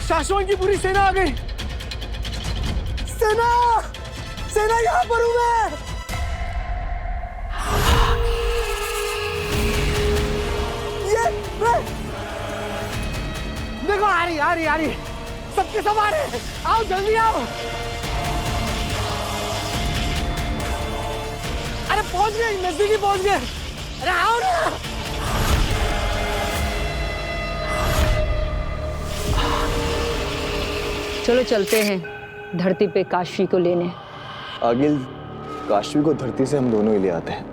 शाश्वत की पूरी सेना आ गई। सेना, सेना यहाँ पर हूं मैं। ये देखो, आ रही, सबके सब आ रहे। आओ जल्दी आओ। अरे पहुंच गए, नजदीक ही पहुंच गए। अरे आओ ना। चलो चलते हैं धरती पे काशी को लेने। अगिल, काशी को धरती से हम दोनों ही ले आते हैं।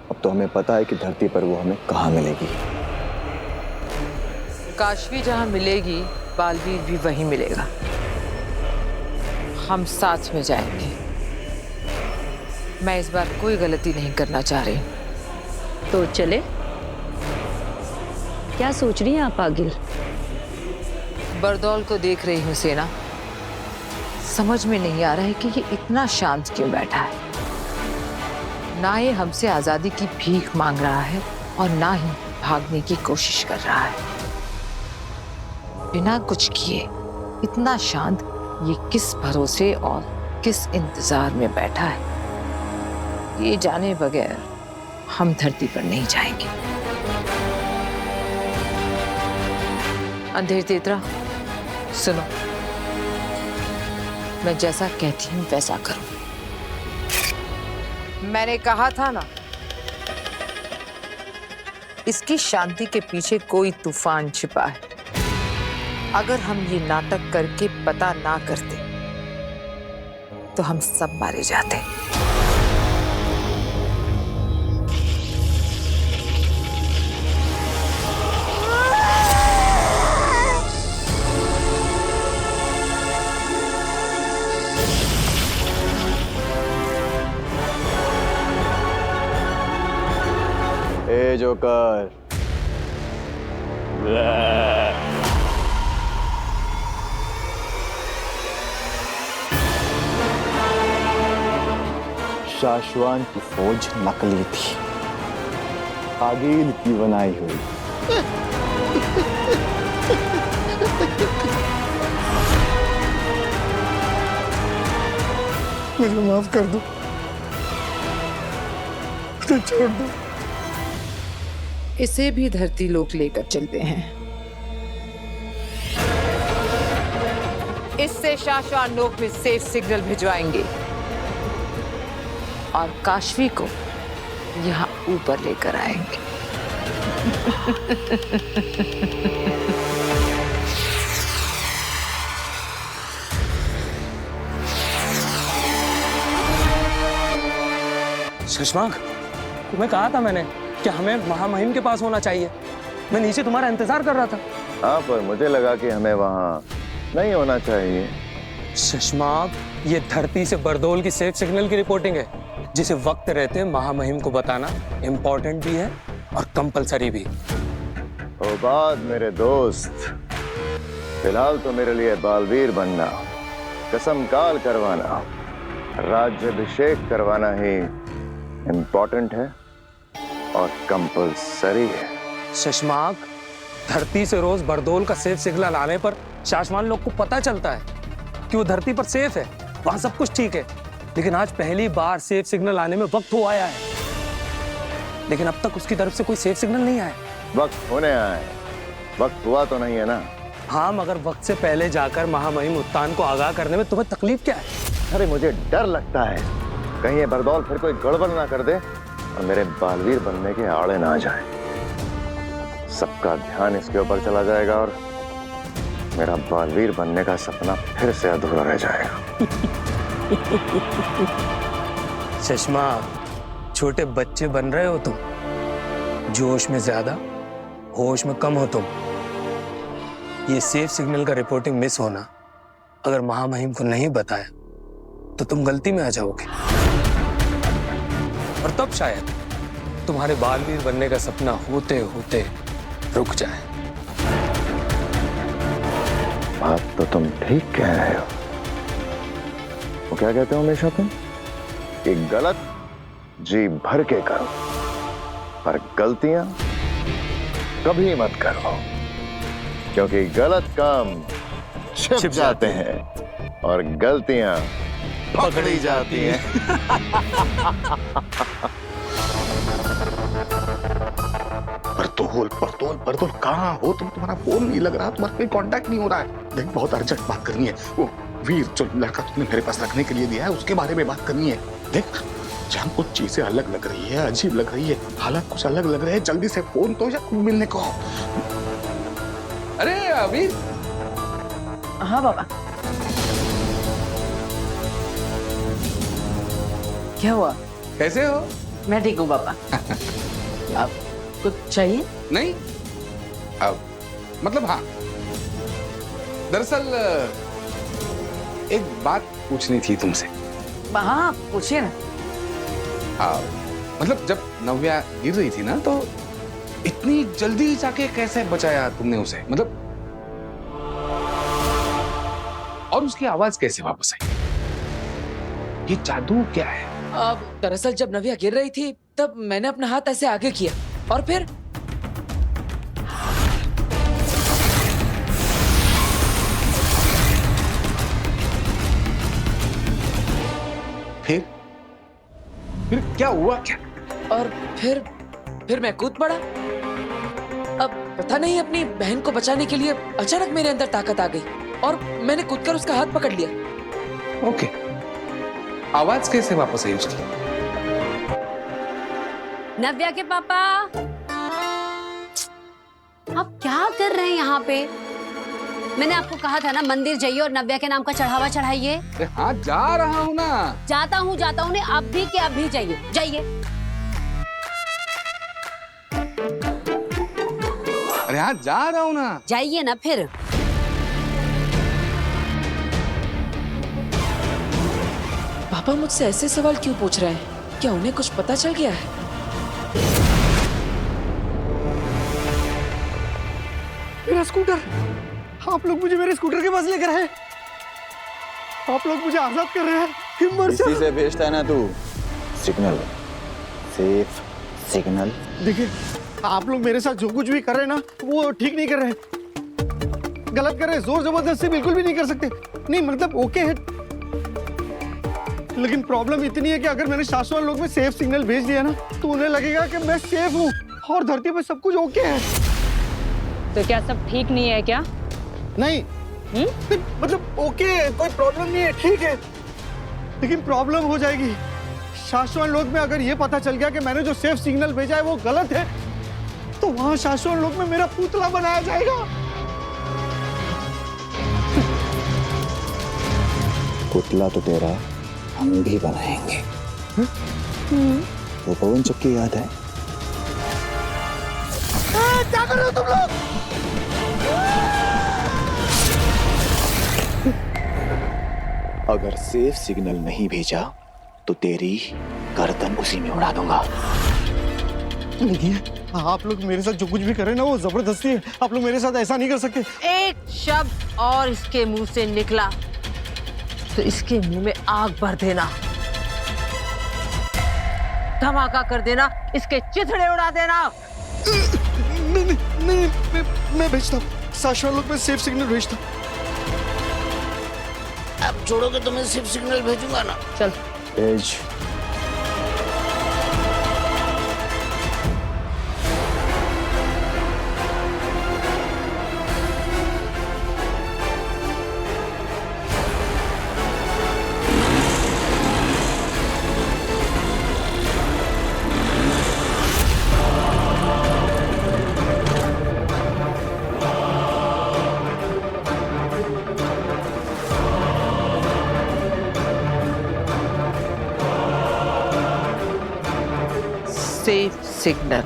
अब तो हमें पता है कि धरती पर वो हमें कहाँ मिलेगी। काशवी जहाँ मिलेगी, बालवीर भी वहीं मिलेगा। हम साथ में जाएंगे। मैं इस बार कोई गलती नहीं करना चाह रही। तो चले? क्या सोच रही हैं आप आगिल? बरदौल को देख रही हूँ सेना। समझ में नहीं आ रहा है कि ये इतना शांत क्यों बैठा है। ना ये हमसे आजादी की भीख मांग रहा है और ना ही भागने की कोशिश कर रहा है। बिना कुछ किए इतना शांत ये किस भरोसे और किस इंतजार में बैठा है, ये जाने बगैर हम धरती पर नहीं जाएंगे। अंधेर तेतरा, सुनो, मैं जैसा कहती हूँ वैसा करो। मैंने कहा था ना, इसकी शांति के पीछे कोई तूफान छिपा है। अगर हम ये नाटक करके पता ना करते तो हम सब मारे जाते। ए जोकर, शाश्वान की फौज नकली थी, आगिल की बनाई हुई। मुझे माफ कर दो, मुझे छोड़ दो। इसे भी धरती लोक लेकर चलते हैं। इससे शाश्वत लोक में सेफ सिग्नल भिजवाएंगे और काशवी को यहाँ ऊपर लेकर आएंगे। शशांक, तुम्हें कहा था मैंने कि हमें महामहिम के पास होना चाहिए। मैं नीचे तुम्हारा इंतजार कर रहा था। हाँ, पर मुझे लगा कि हमें वहाँ नहीं होना चाहिए। शशांक, ये धरती से बरदोल की सेफ सिग्नल की रिपोर्टिंग है, जिसे वक्त रहते महामहिम को बताना इम्पोर्टेंट भी है और कंपलसरी भी। ओ बात मेरे दोस्त, फिलहाल तो मेरे लिए बालवीर बनना, कसम काल करवाना, राज्याभिषेक करवाना ही इम्पोर्टेंट है और कंपलसरी है। शशांक, धरती से रोज बरदोल का सेफ सिग्नल आने पर शाश्वान लोग को पता चलता है कि वो धरती पर सेफ है, वहां सब कुछ ठीक है। लेकिन आज पहली बार सेफ सिग्नल आने में वक्त हो आया है, लेकिन अब तक उसकी तरफ से कोई सेफ सिग्नल नहीं आया। वक्त होने आया है, वक्त हुआ तो नहीं है ना। हाँ, मगर वक्त से पहले जाकर महामहिम उत्तान को आगाह करने में तुम्हें तकलीफ क्या है? अरे मुझे डर लगता है कहीं ये बरदौल फिर कोई गड़बड़ ना कर दे और मेरे बालवीर बनने के आड़े ना आ जाए। सबका ध्यान इसके ऊपर चला जाएगा और मेरा बालवीर बनने का सपना फिर से अधूरा रह जाएगा। शशांक, छोटे बच्चे बन रहे हो तुम, जोश में ज्यादा होश में कम हो तुम। ये सेफ सिग्नल का रिपोर्टिंग मिस होना अगर महामहिम को नहीं बताया तो तुम गलती में आ जाओगे और तब शायद तुम्हारे बालवीर बनने का सपना होते होते रुक जाए। बात तो तुम ठीक कह रहे हो। वो क्या कहते हो हमेशा तुम कि गलत जी भर के करो पर गलतियां कभी मत करो, क्योंकि गलत काम छिप जाते हैं और गलतियां पकड़ी जाती हैं। बरदोल कहाँ हो तुम? तुम्हारा फोन नहीं लग रहा, तुम्हारा कोई कांटेक्ट नहीं हो रहा है। देख, बहुत अर्जेंट बात करनी है। वो वीर जो लड़का तुमने मेरे पास रखने के लिए दिया है, उसके बारे में बात करनी है। देख, जहाँ कुछ चीजें अलग लग रही है, अजीब लग रही है, हालात कुछ अलग लग रहे हैं, जल्दी से फोन तो या मिलने को। अरे वीर। हाँ बाबा। क्या हुआ? कैसे हो? मैं ठीक हूँ बाबा। आप कुछ चाहिए? नहीं, अब मतलब हाँ, दरअसल एक बात पूछनी थी तुमसे। हाँ, पूछिए ना। हाँ, मतलब जब नव्या गिर रही थी ना, तो इतनी जल्दी जाके कैसे बचाया तुमने उसे? मतलब और उसकी आवाज कैसे वापस आई? ये जादू क्या है? दरअसल जब नव्या गिर रही थी तब मैंने अपना हाथ ऐसे आगे किया और फिर क्या हुआ? क्या? और फिर मैं कूद पड़ा। अब पता नहीं अपनी बहन को बचाने के लिए अचानक मेरे अंदर ताकत आ गई और मैंने कूदकर उसका हाथ पकड़ लिया। ओके, आवाज कैसे वापस आई उसकी? नव्या के पापा, आप क्या कर रहे हैं यहाँ पे? मैंने आपको कहा था ना, मंदिर जाइए और नव्या के नाम का चढ़ावा चढ़ाइए। हाँ, जा रहा हूँ ना। जाता हूँ ने अभी के अभी जाइए, जाइए। अरे हाँ, जा रहा हूँ ना। जाइए ना फिर। पापा मुझसे ऐसे सवाल क्यों पूछ रहे हैं? क्या उन्हें कुछ पता चल गया है? मेरा स्कूटर! आप लोग मुझे मेरे स्कूटर के पास लेकर आए। आप लोग मुझे आजाद कर रहे हैं। हिम्मत इसी से भेजता है ना तू सिग्नल, सेफ सिग्नल। देखिए, आप लोग मेरे साथ जो कुछ भी कर रहे हैं ना, वो ठीक नहीं कर रहे हैं, गलत कर रहे हैं। जोर जबरदस्ती बिल्कुल भी नहीं कर सकते। नहीं मतलब ओके है, लेकिन प्रॉब्लम इतनी है कि अगर मैंने शाश्वत लोक में सेफ सिग्नल भेज दिया ना, तो उन्हें लगेगा कि मैं सेफ हूँ और धरती पे सब कुछ ओके है। तो क्या सब ठीक नहीं है क्या? नहीं, मतलब ओके है, कोई प्रॉब्लम नहीं है, ठीक है, लेकिन प्रॉब्लम हो जाएगी। शाश्वत लोक में अगर ये पता चल गया कि मैंने जो सेफ सिग्नल भेजा है वो गलत है, तो वहां शाश्वत लोक में मेरा पुतला बनाया जाएगा। पुतला तो तेरा हम भी बनाएंगे। वो पवन चक्की याद है? क्या कर रहे हो तुम लोग? अगर सेफ सिग्नल नहीं भेजा तो तेरी गर्दन उसी में उड़ा दूंगा। देखिए, आप लोग मेरे साथ जो कुछ भी करें ना वो जबरदस्ती है। आप लोग मेरे साथ ऐसा नहीं कर सकते। एक शब्द और इसके मुंह से निकला तो इसके मुंह में आग भर देना, धमाका कर देना, इसके चिथड़े उड़ा देना। नहीं, मैं भेजता हूँ। शाश्वत लोक में सेफ सिग्नल भेजता हूँ। अब छोड़ोगे तो मैं सेफ सिग्नल भेजूंगा ना। चल भेज। Safe signal.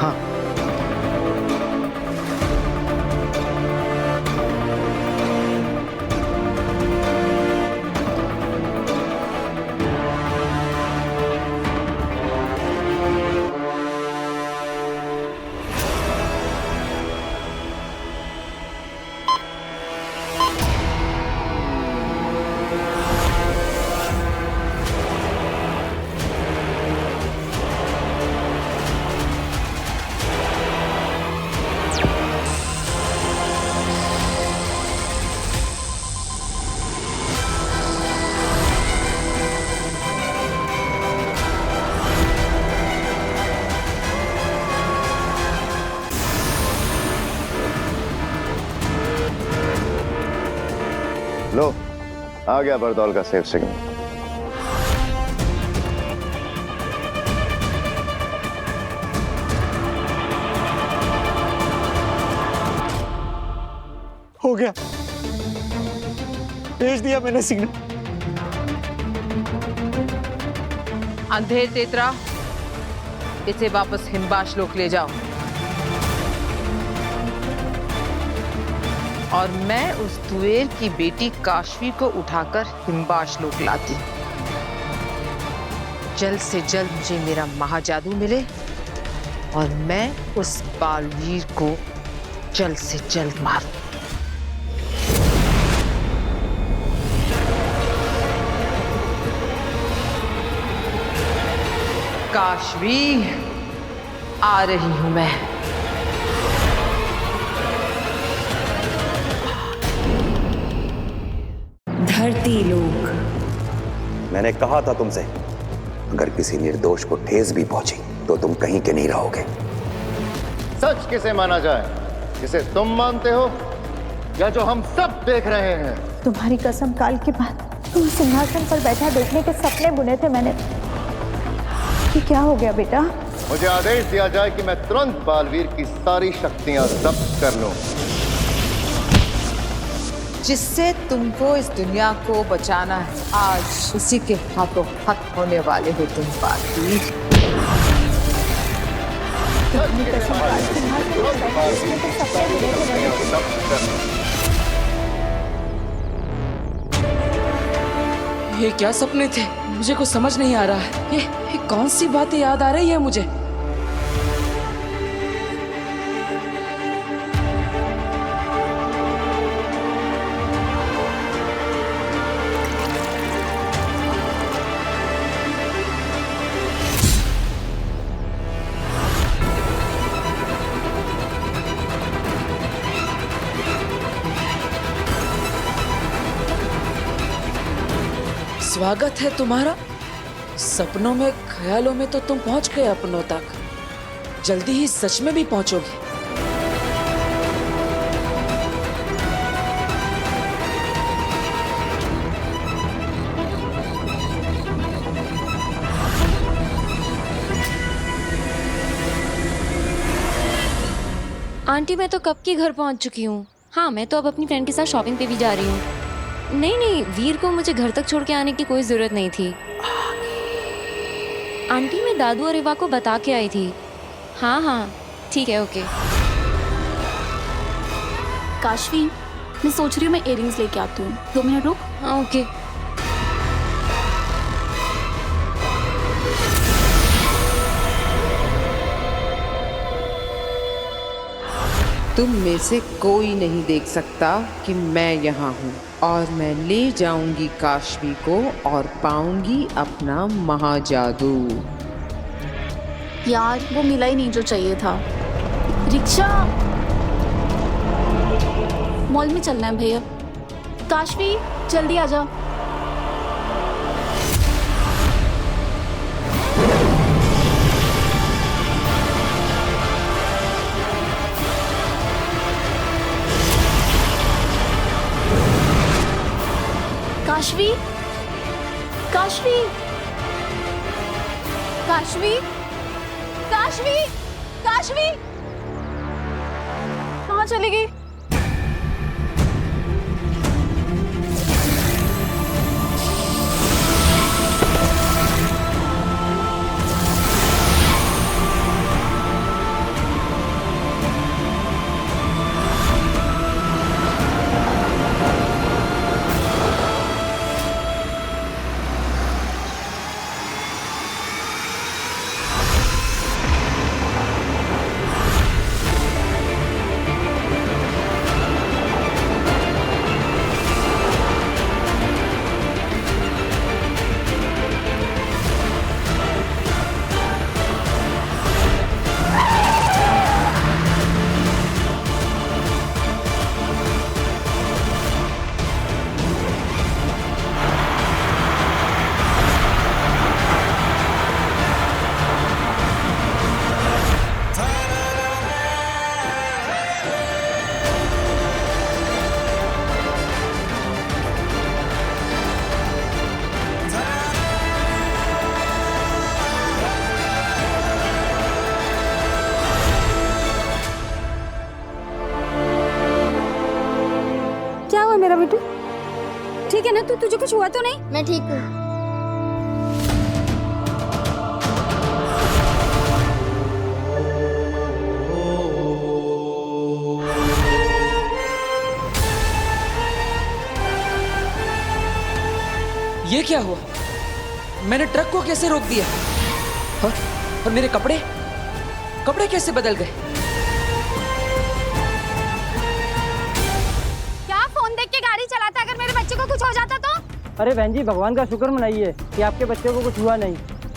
हाँ, लो, आ गया बरदौल का सेफ सिग्नल। हो गया, भेज दिया मैंने सिग्नल। अंधेर तेतरा, इसे वापस हिमबाश लोक ले जाओ और मैं उस तुएर की बेटी काशवी को उठाकर हिमबाश लोक लाती। जल्द से जल्द मुझे मेरा महाजादू मिले और मैं उस बालवीर को जल्द से जल्द मारूं। काशवी, आ रही हूं मैं। धरती लोक। मैंने कहा था तुमसे, अगर किसी निर्दोष को ठेस भी पहुंची तो तुम कहीं के नहीं रहोगे। सच किसे माना जाए, जिसे तुम मानते हो या जो हम सब देख रहे हैं? तुम्हारी कसम, काल के बाद तुम सिंहासन पर बैठा देखने के सपने बुने थे मैंने। ये क्या हो गया बेटा? मुझे आदेश दिया जाए कि मैं तुरंत बालवीर की सारी शक्तियां जब्त कर लूं, जिससे तुमको इस दुनिया को बचाना है। आज उसी के हाथों हाथ होने वाले हो तुम बालवीर। ये क्या सपने थे? मुझे कुछ समझ नहीं आ रहा है। ये कौन सी बातें याद आ रही है मुझे? स्वागत है तुम्हारा सपनों में, ख्यालों में तो तुम पहुंच गए अपनों तक, जल्दी ही सच में भी पहुंचोगे। आंटी मैं तो कब की घर पहुंच चुकी हूँ। हाँ मैं तो अब अपनी फ्रेंड के साथ शॉपिंग पे भी जा रही हूँ। नहीं नहीं, वीर को मुझे घर तक छोड़ के आने की कोई जरूरत नहीं थी। आंटी मैं दादू और इवा को बता के आई थी। हाँ हाँ ठीक है, ओके। काशवी, मैं सोच रही हूँ मैं इयररिंग्स लेके आती हूँ, 2 मिनट रुक। हाँ ओके। तुम में से कोई नहीं देख सकता कि मैं यहाँ हूँ, और मैं ले जाऊंगी काशवी को और पाऊंगी अपना महाजादू। यार वो मिला ही नहीं जो चाहिए था। रिक्शा, मॉल में चलना है भैया। काशवी जल्दी आ जा। काशवी, काशवी, काशवी, काशवी, काशवी, कहाँ चली गई? मेरा बेटू ठीक है ना? तू तुझे कुछ हुआ तो नहीं? मैं ठीक हूँ। ये क्या हुआ? मैंने ट्रक को कैसे रोक दिया? और मेरे कपड़े कैसे बदल गए? क्या फोन देख के गाड़ी चलाता? अगर मेरे बच्चे को कुछ हो जाता तो? अरे बहन जी, भगवान का शुक्र मनाइए कि आपके बच्चे को कुछ हुआ नहीं।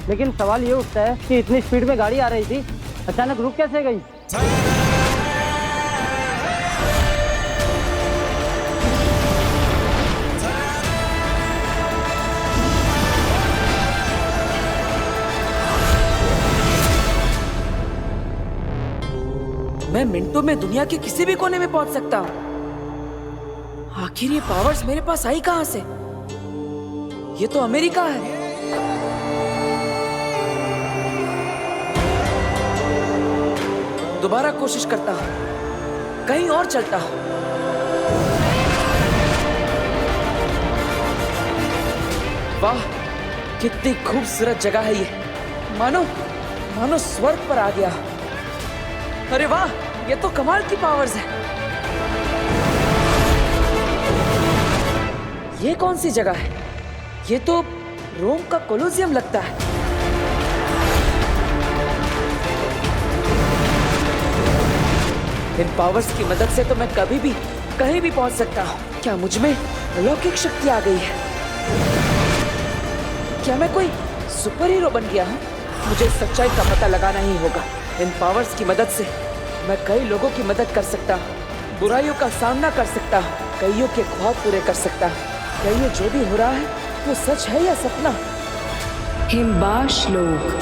लेकिन सवाल ये उठता है कि इतनी स्पीड में गाड़ी आ रही थी, अचानक रुक कैसे गई? मैं मिनटों में दुनिया के किसी भी कोने में पहुंच सकता हूं। आखिर ये पावर्स मेरे पास आई कहां से? ये तो अमेरिका है। दोबारा कोशिश करता हूं, कहीं और चलता हूं। वाह, कितनी खूबसूरत जगह है ये। मानो स्वर्ग पर आ गया। अरे वाह, ये तो कमाल की पावर्स है। ये कौन सी जगह है? ये तो रोम का कोलोसियम लगता है। इन पावर्स की मदद से तो मैं कभी भी कहीं भी पहुंच सकता हूं। क्या मुझ में अलौकिक शक्ति आ गई है? क्या मैं कोई सुपर हीरो बन गया हूं? मुझे सच्चाई का पता लगाना ही होगा। इन पावर्स की मदद से मैं कई लोगों की मदद कर सकता हूँ, बुराइयों का सामना कर सकता हूँ, कईयों के ख्वाब पूरे कर सकता हूँ। क्या ये जो भी हो रहा है वो सच है या सपना? हिमबाश लोग।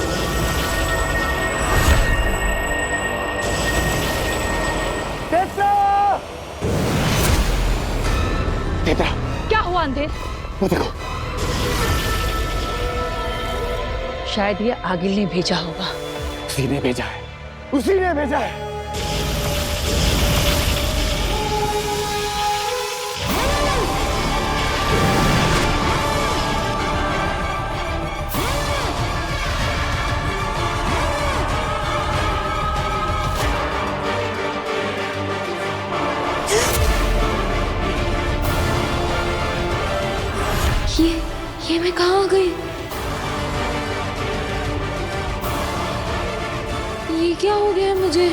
क्या हुआ अंधेर? वो देखो, शायद ये आगिल ने भेजा होगा। उसी ने भेजा है, उसी ने भेजा है। ये मैं कहाँ आ गई? ये क्या हो गया मुझे?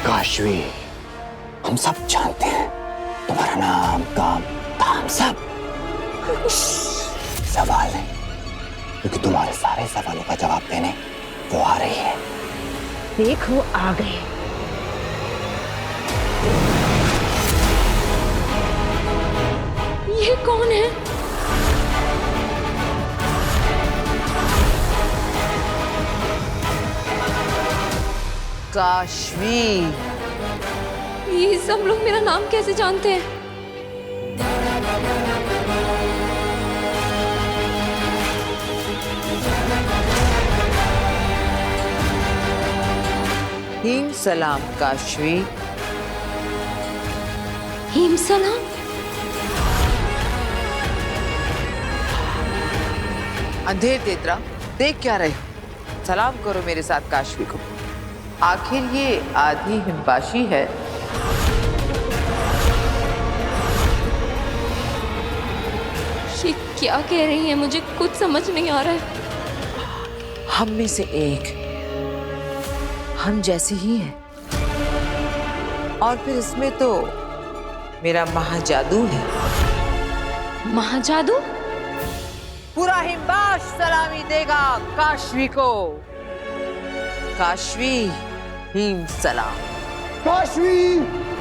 काशवी, हम सब जानते हैं तुम्हारा नाम, काम, धाम सब। सवाल है क्योंकि तुम्हारे सारे सवालों का जवाब देने वो आ रही है। देख वो आ गए। ये कौन है? काशवी। ये सब लोग मेरा नाम कैसे जानते हैं? हिम सलाम काशवी। हिम सलाम? अंधेर तेतरा, देख क्या रहे हो? सलाम करो मेरे साथ काशवी को। आखिर ये आधी हिमबाशी है। ये क्या कह रही है? मुझे कुछ समझ नहीं आ रहा है। हम में से एक हम जैसे ही हैं। और फिर इसमें तो मेरा महाजादू है। महाजादू? पूरा हिमबाश सलामी देगा काशवी को। काशवी हिम सलाम। काशवी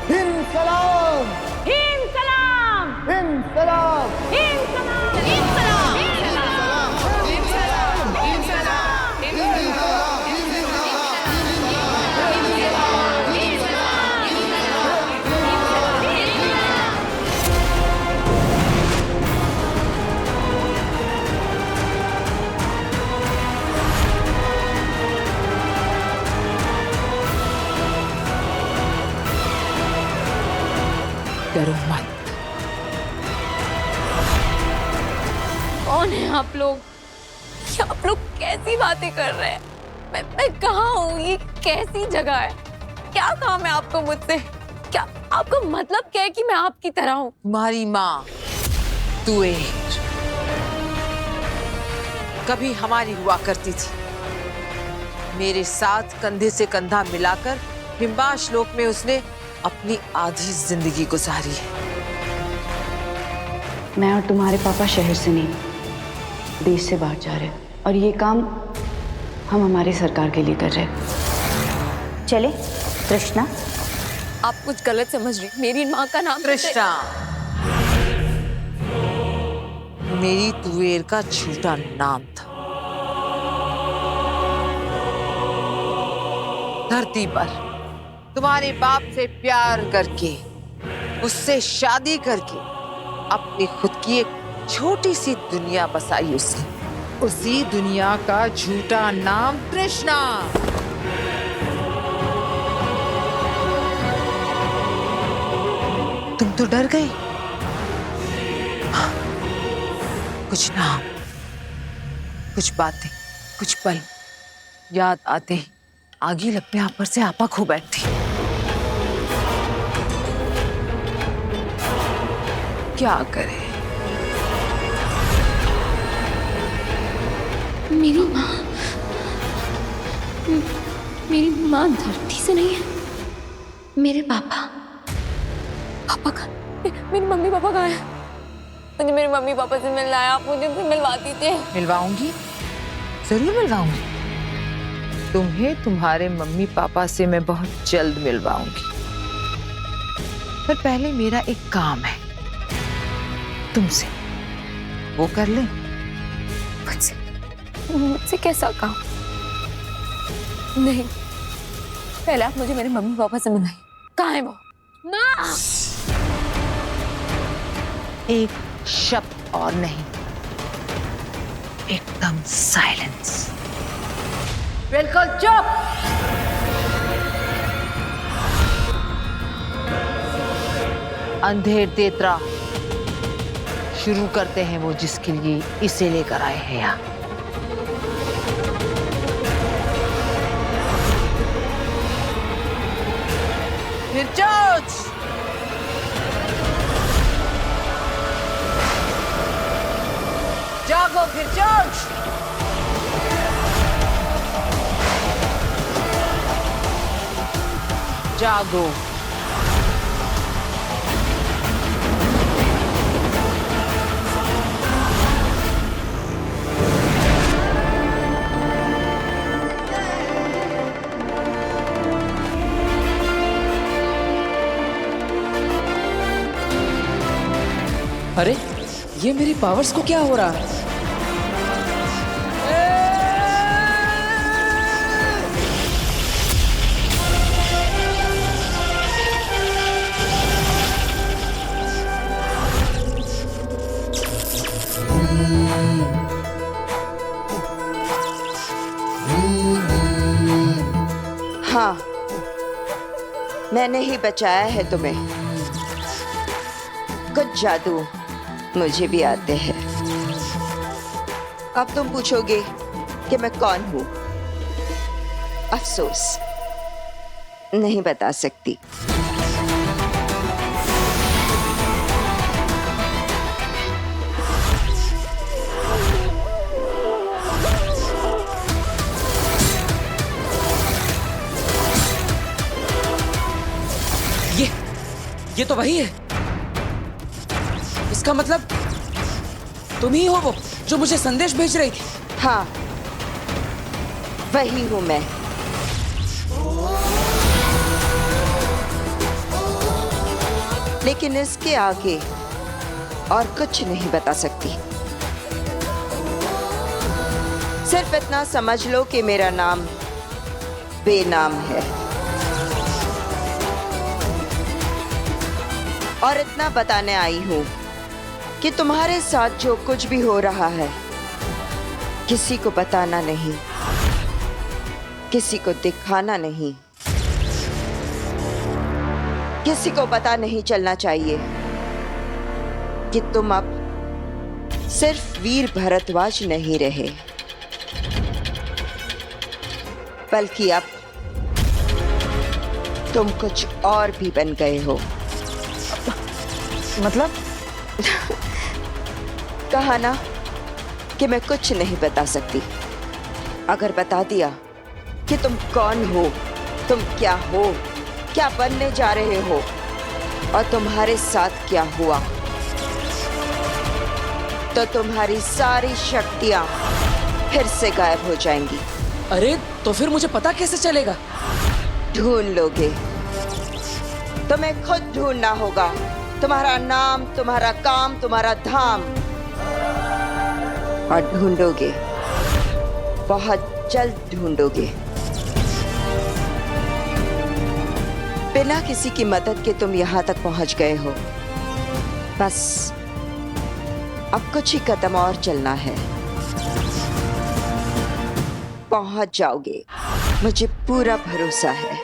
हिम सलाम। हिम सलाम। हिम सलाम। हिम सलाम। हिम सलाम। हिम सलाम। हिम सलाम। हिम सलाम। डरो मत। कौन है आप लोग? ये आप लोग कैसी बातें कर रहे हैं? मैं कहाँ हूँ? ये कैसी जगह है? क्या काम है आपको मुझसे? क्या आपका मतलब क्या है कि मैं आपकी तरह हूँ? तुम्हारी माँ तुएर कभी हमारी हुआ करती थी। मेरे साथ कंधे से कंधा मिलाकर हिमबाश लोक में उसने अपनी आधी जिंदगी गुजारी है। मैं और तुम्हारे पापा शहर से नहीं, देश से बाहर जा रहे हैं और ये काम हम हमारी सरकार के लिए कर रहे हैं। चले तृष्णा। आप कुछ गलत समझ रही। मेरी माँ का नाम तृष्णा मेरी तुएर का झूठा नाम था। धरती पर तुम्हारे बाप से प्यार करके, उससे शादी करके अपनी खुद की एक छोटी सी दुनिया बसाई उसने। उसी दुनिया का झूठा नाम तृष्णा। तुम तो डर गए। कुछ नाम, कुछ बातें, कुछ पल याद आते ही आगे लगने आप पर से आपा खो बैठती। क्या करे? मेरी माँ धरती से नहीं है। मेरे पापा का मेरी मम्मी पापा कहाँ है? मुझे मेरे मम्मी पापा से मिलना है। आप मुझे उनसे मिलवा दीजिए। मिलवाऊंगी, जरूर मिलवाऊंगी। तुम्हें तुम्हारे मम्मी पापा से मैं बहुत जल्द मिलवाऊंगी। पर पहले मेरा एक काम है तुमसे। वो कर ले। मुझसे कैसा काम? नहीं, पहले आप मुझे मेरे मम्मी पापा से मिलाइए। कहाँ है वो? माँ! एक शब्द और नहीं, एकदम साइलेंस। बिल्कुल चुप। अंधेर तेतरा, शुरू करते हैं वो जिसके लिए इसे लेकर आए हैं यहाँ। निर्चोच! जागो निर्चोच! जागो। अरे ये मेरी पावर्स को क्या हो रहा है? हाँ, मैंने ही बचाया है तुम्हें। कुछ जादू मुझे भी आते हैं। अब तुम पूछोगे कि मैं कौन हूं। अफसोस, नहीं बता सकती। ये तो वही है। इसका मतलब तुम ही हो वो जो मुझे संदेश भेज रही थी। हाँ, वही हूं मैं। लेकिन इसके आगे और कुछ नहीं बता सकती। सिर्फ इतना समझ लो कि मेरा नाम बेनाम है। और इतना बताने आई हूं कि तुम्हारे साथ जो कुछ भी हो रहा है किसी को बताना नहीं, किसी को दिखाना नहीं, किसी को पता नहीं चलना चाहिए कि तुम अब सिर्फ वीर भरद्वाज नहीं रहे, बल्कि अब तुम कुछ और भी बन गए हो। मतलब? कहा ना कि मैं कुछ नहीं बता सकती। अगर बता दिया कि तुम कौन हो, तुम क्या हो, क्या बनने जा रहे हो और तुम्हारे साथ क्या हुआ, तो तुम्हारी सारी शक्तियां फिर से गायब हो जाएंगी। अरे तो फिर मुझे पता कैसे चलेगा? ढूंढ लोगे। तुम्हें खुद ढूंढना होगा। तुम्हारा नाम, तुम्हारा काम, तुम्हारा धाम। और ढूंढोगे, बहुत जल्द ढूंढोगे। बिना किसी की मदद के तुम यहां तक पहुंच गए हो। बस अब कुछ ही कदम और चलना है, पहुंच जाओगे। मुझे पूरा भरोसा है।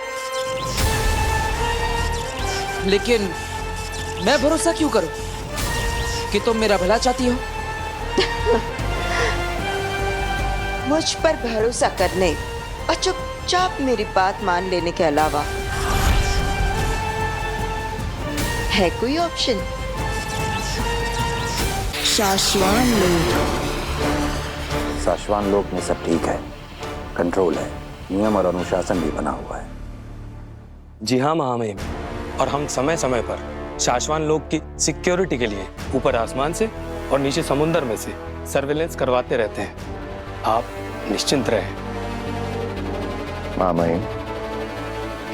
लेकिन मैं भरोसा क्यों करूं कि तुम मेरा भला चाहती हो? मुझ पर भरोसा करने और चुपचाप मेरी बात मान लेने के अलावा है कोई ऑप्शन? शाश्वान लोक। शाश्वान लोक में सब ठीक है, कंट्रोल है, नियम और अनुशासन भी बना हुआ है। जी हाँ महामहिम, और हम समय समय पर शाश्वान लोक की सिक्योरिटी के लिए ऊपर आसमान से और नीचे समुद्र में से सर्विलेंस करवाते रहते हैं। आप निश्चिंत रहें। महामहिम,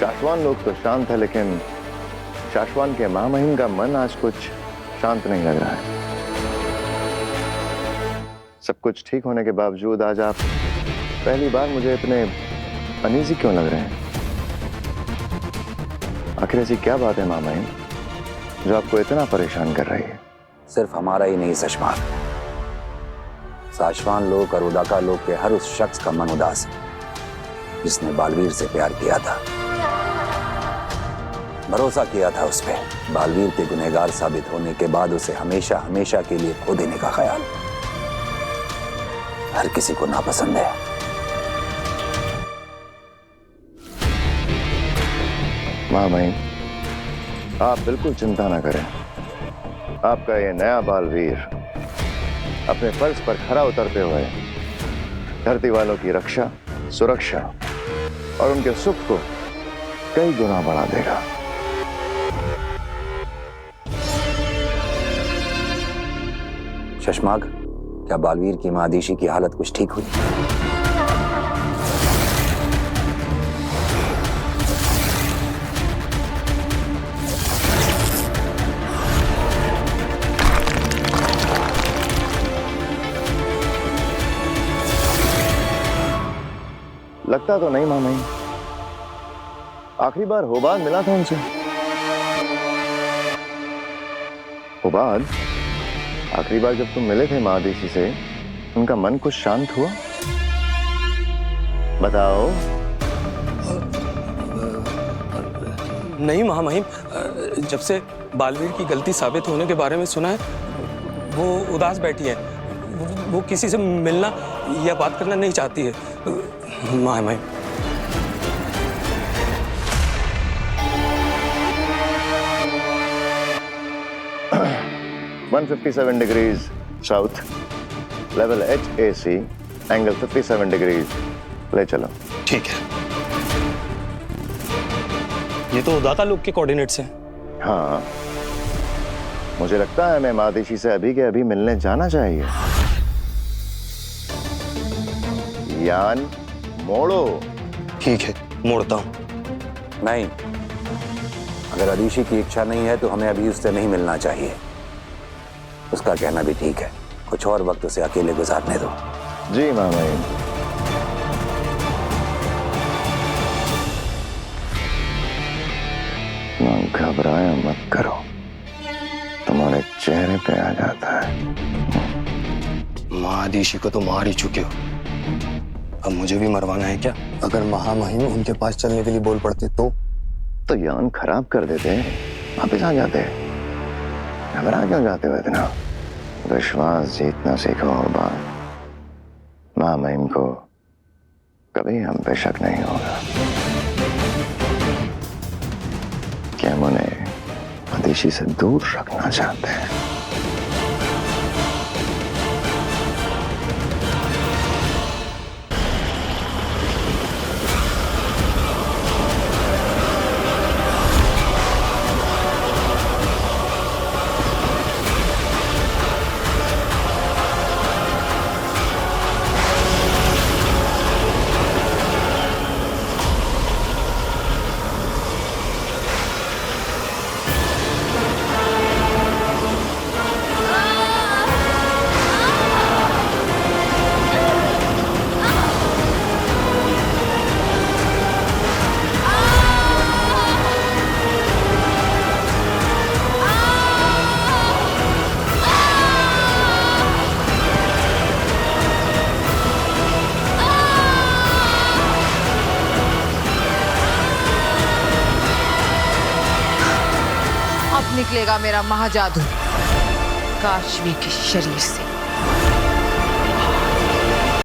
शाश्वान लोक तो शांत है, लेकिन शाश्वान के महामहिम का मन आज कुछ शांत नहीं लग रहा है। सब कुछ ठीक होने के बावजूद आज आप पहली बार मुझे इतने अनईजी क्यों लग रहे हैं? आखिर ऐसी क्या बात है मामा जो आपको इतना परेशान कर रही है? सिर्फ हमारा ही नहीं शशमाक, साशवान लोग और उदाका लोग के हर उस शख्स का मन उदास है जिसने बालवीर से प्यार किया था, भरोसा किया था उस पे। बालवीर के गुनहगार साबित होने के बाद उसे हमेशा हमेशा के लिए खो देने का ख्याल हर किसी को नापसंद है। मामा आप बिल्कुल चिंता ना करें। आपका ये नया बालवीर अपने फर्ज पर खरा उतरते हुए धरती वालों की रक्षा, सुरक्षा और उनके सुख को कई गुना बढ़ा देगा। शशमाग, क्या बालवीर की मादिशी की हालत कुछ ठीक हुई? लगता तो नहीं मामा। आखिरी बार होबाद मिला था उनसे। होबाद, आखिरी बार जब तुम मिले थे महादेशी से, उनका मन कुछ शांत हुआ? बताओ। नहीं महामहिम, जब से बालवीर की गलती साबित होने के बारे में सुना है, वो उदास बैठी है। वो किसी से मिलना या बात करना नहीं चाहती है महामहिम। 157 degrees south, level HAC, angle 57 degrees. ले चलो। ठीक है। ये तो उदाका लोग के कोऑर्डिनेट्स हैं। हाँ, मुझे लगता है मैं महादेशी से अभी के अभी मिलने जाना चाहिए। यान मोड़ो। ठीक है, मोड़ता हूं। नहीं, अगर अदीशी की इच्छा नहीं है तो हमें अभी उससे नहीं मिलना चाहिए। उसका कहना भी ठीक है, कुछ और वक्त उसे अकेले गुजारने दो। जी मामा। घबराया मत करो, तुम्हारे चेहरे पे आ जाता है। महादेशी को तो मार ही चुके हो, अब मुझे भी मरवाना है क्या? अगर महामहिम उनके पास चलने के लिए बोल पड़ते तो यान खराब कर देते, वापिस आ जाते। घबरा क्यों जाते हो इतना? विश्वास जीतना सीखो होगा। महामहिम को कभी हम पे शक नहीं होगा कि हम उन्हें मदेशी से दूर रखना चाहते हैं। निकलेगा मेरा महाजादू काशवी के शरीर से।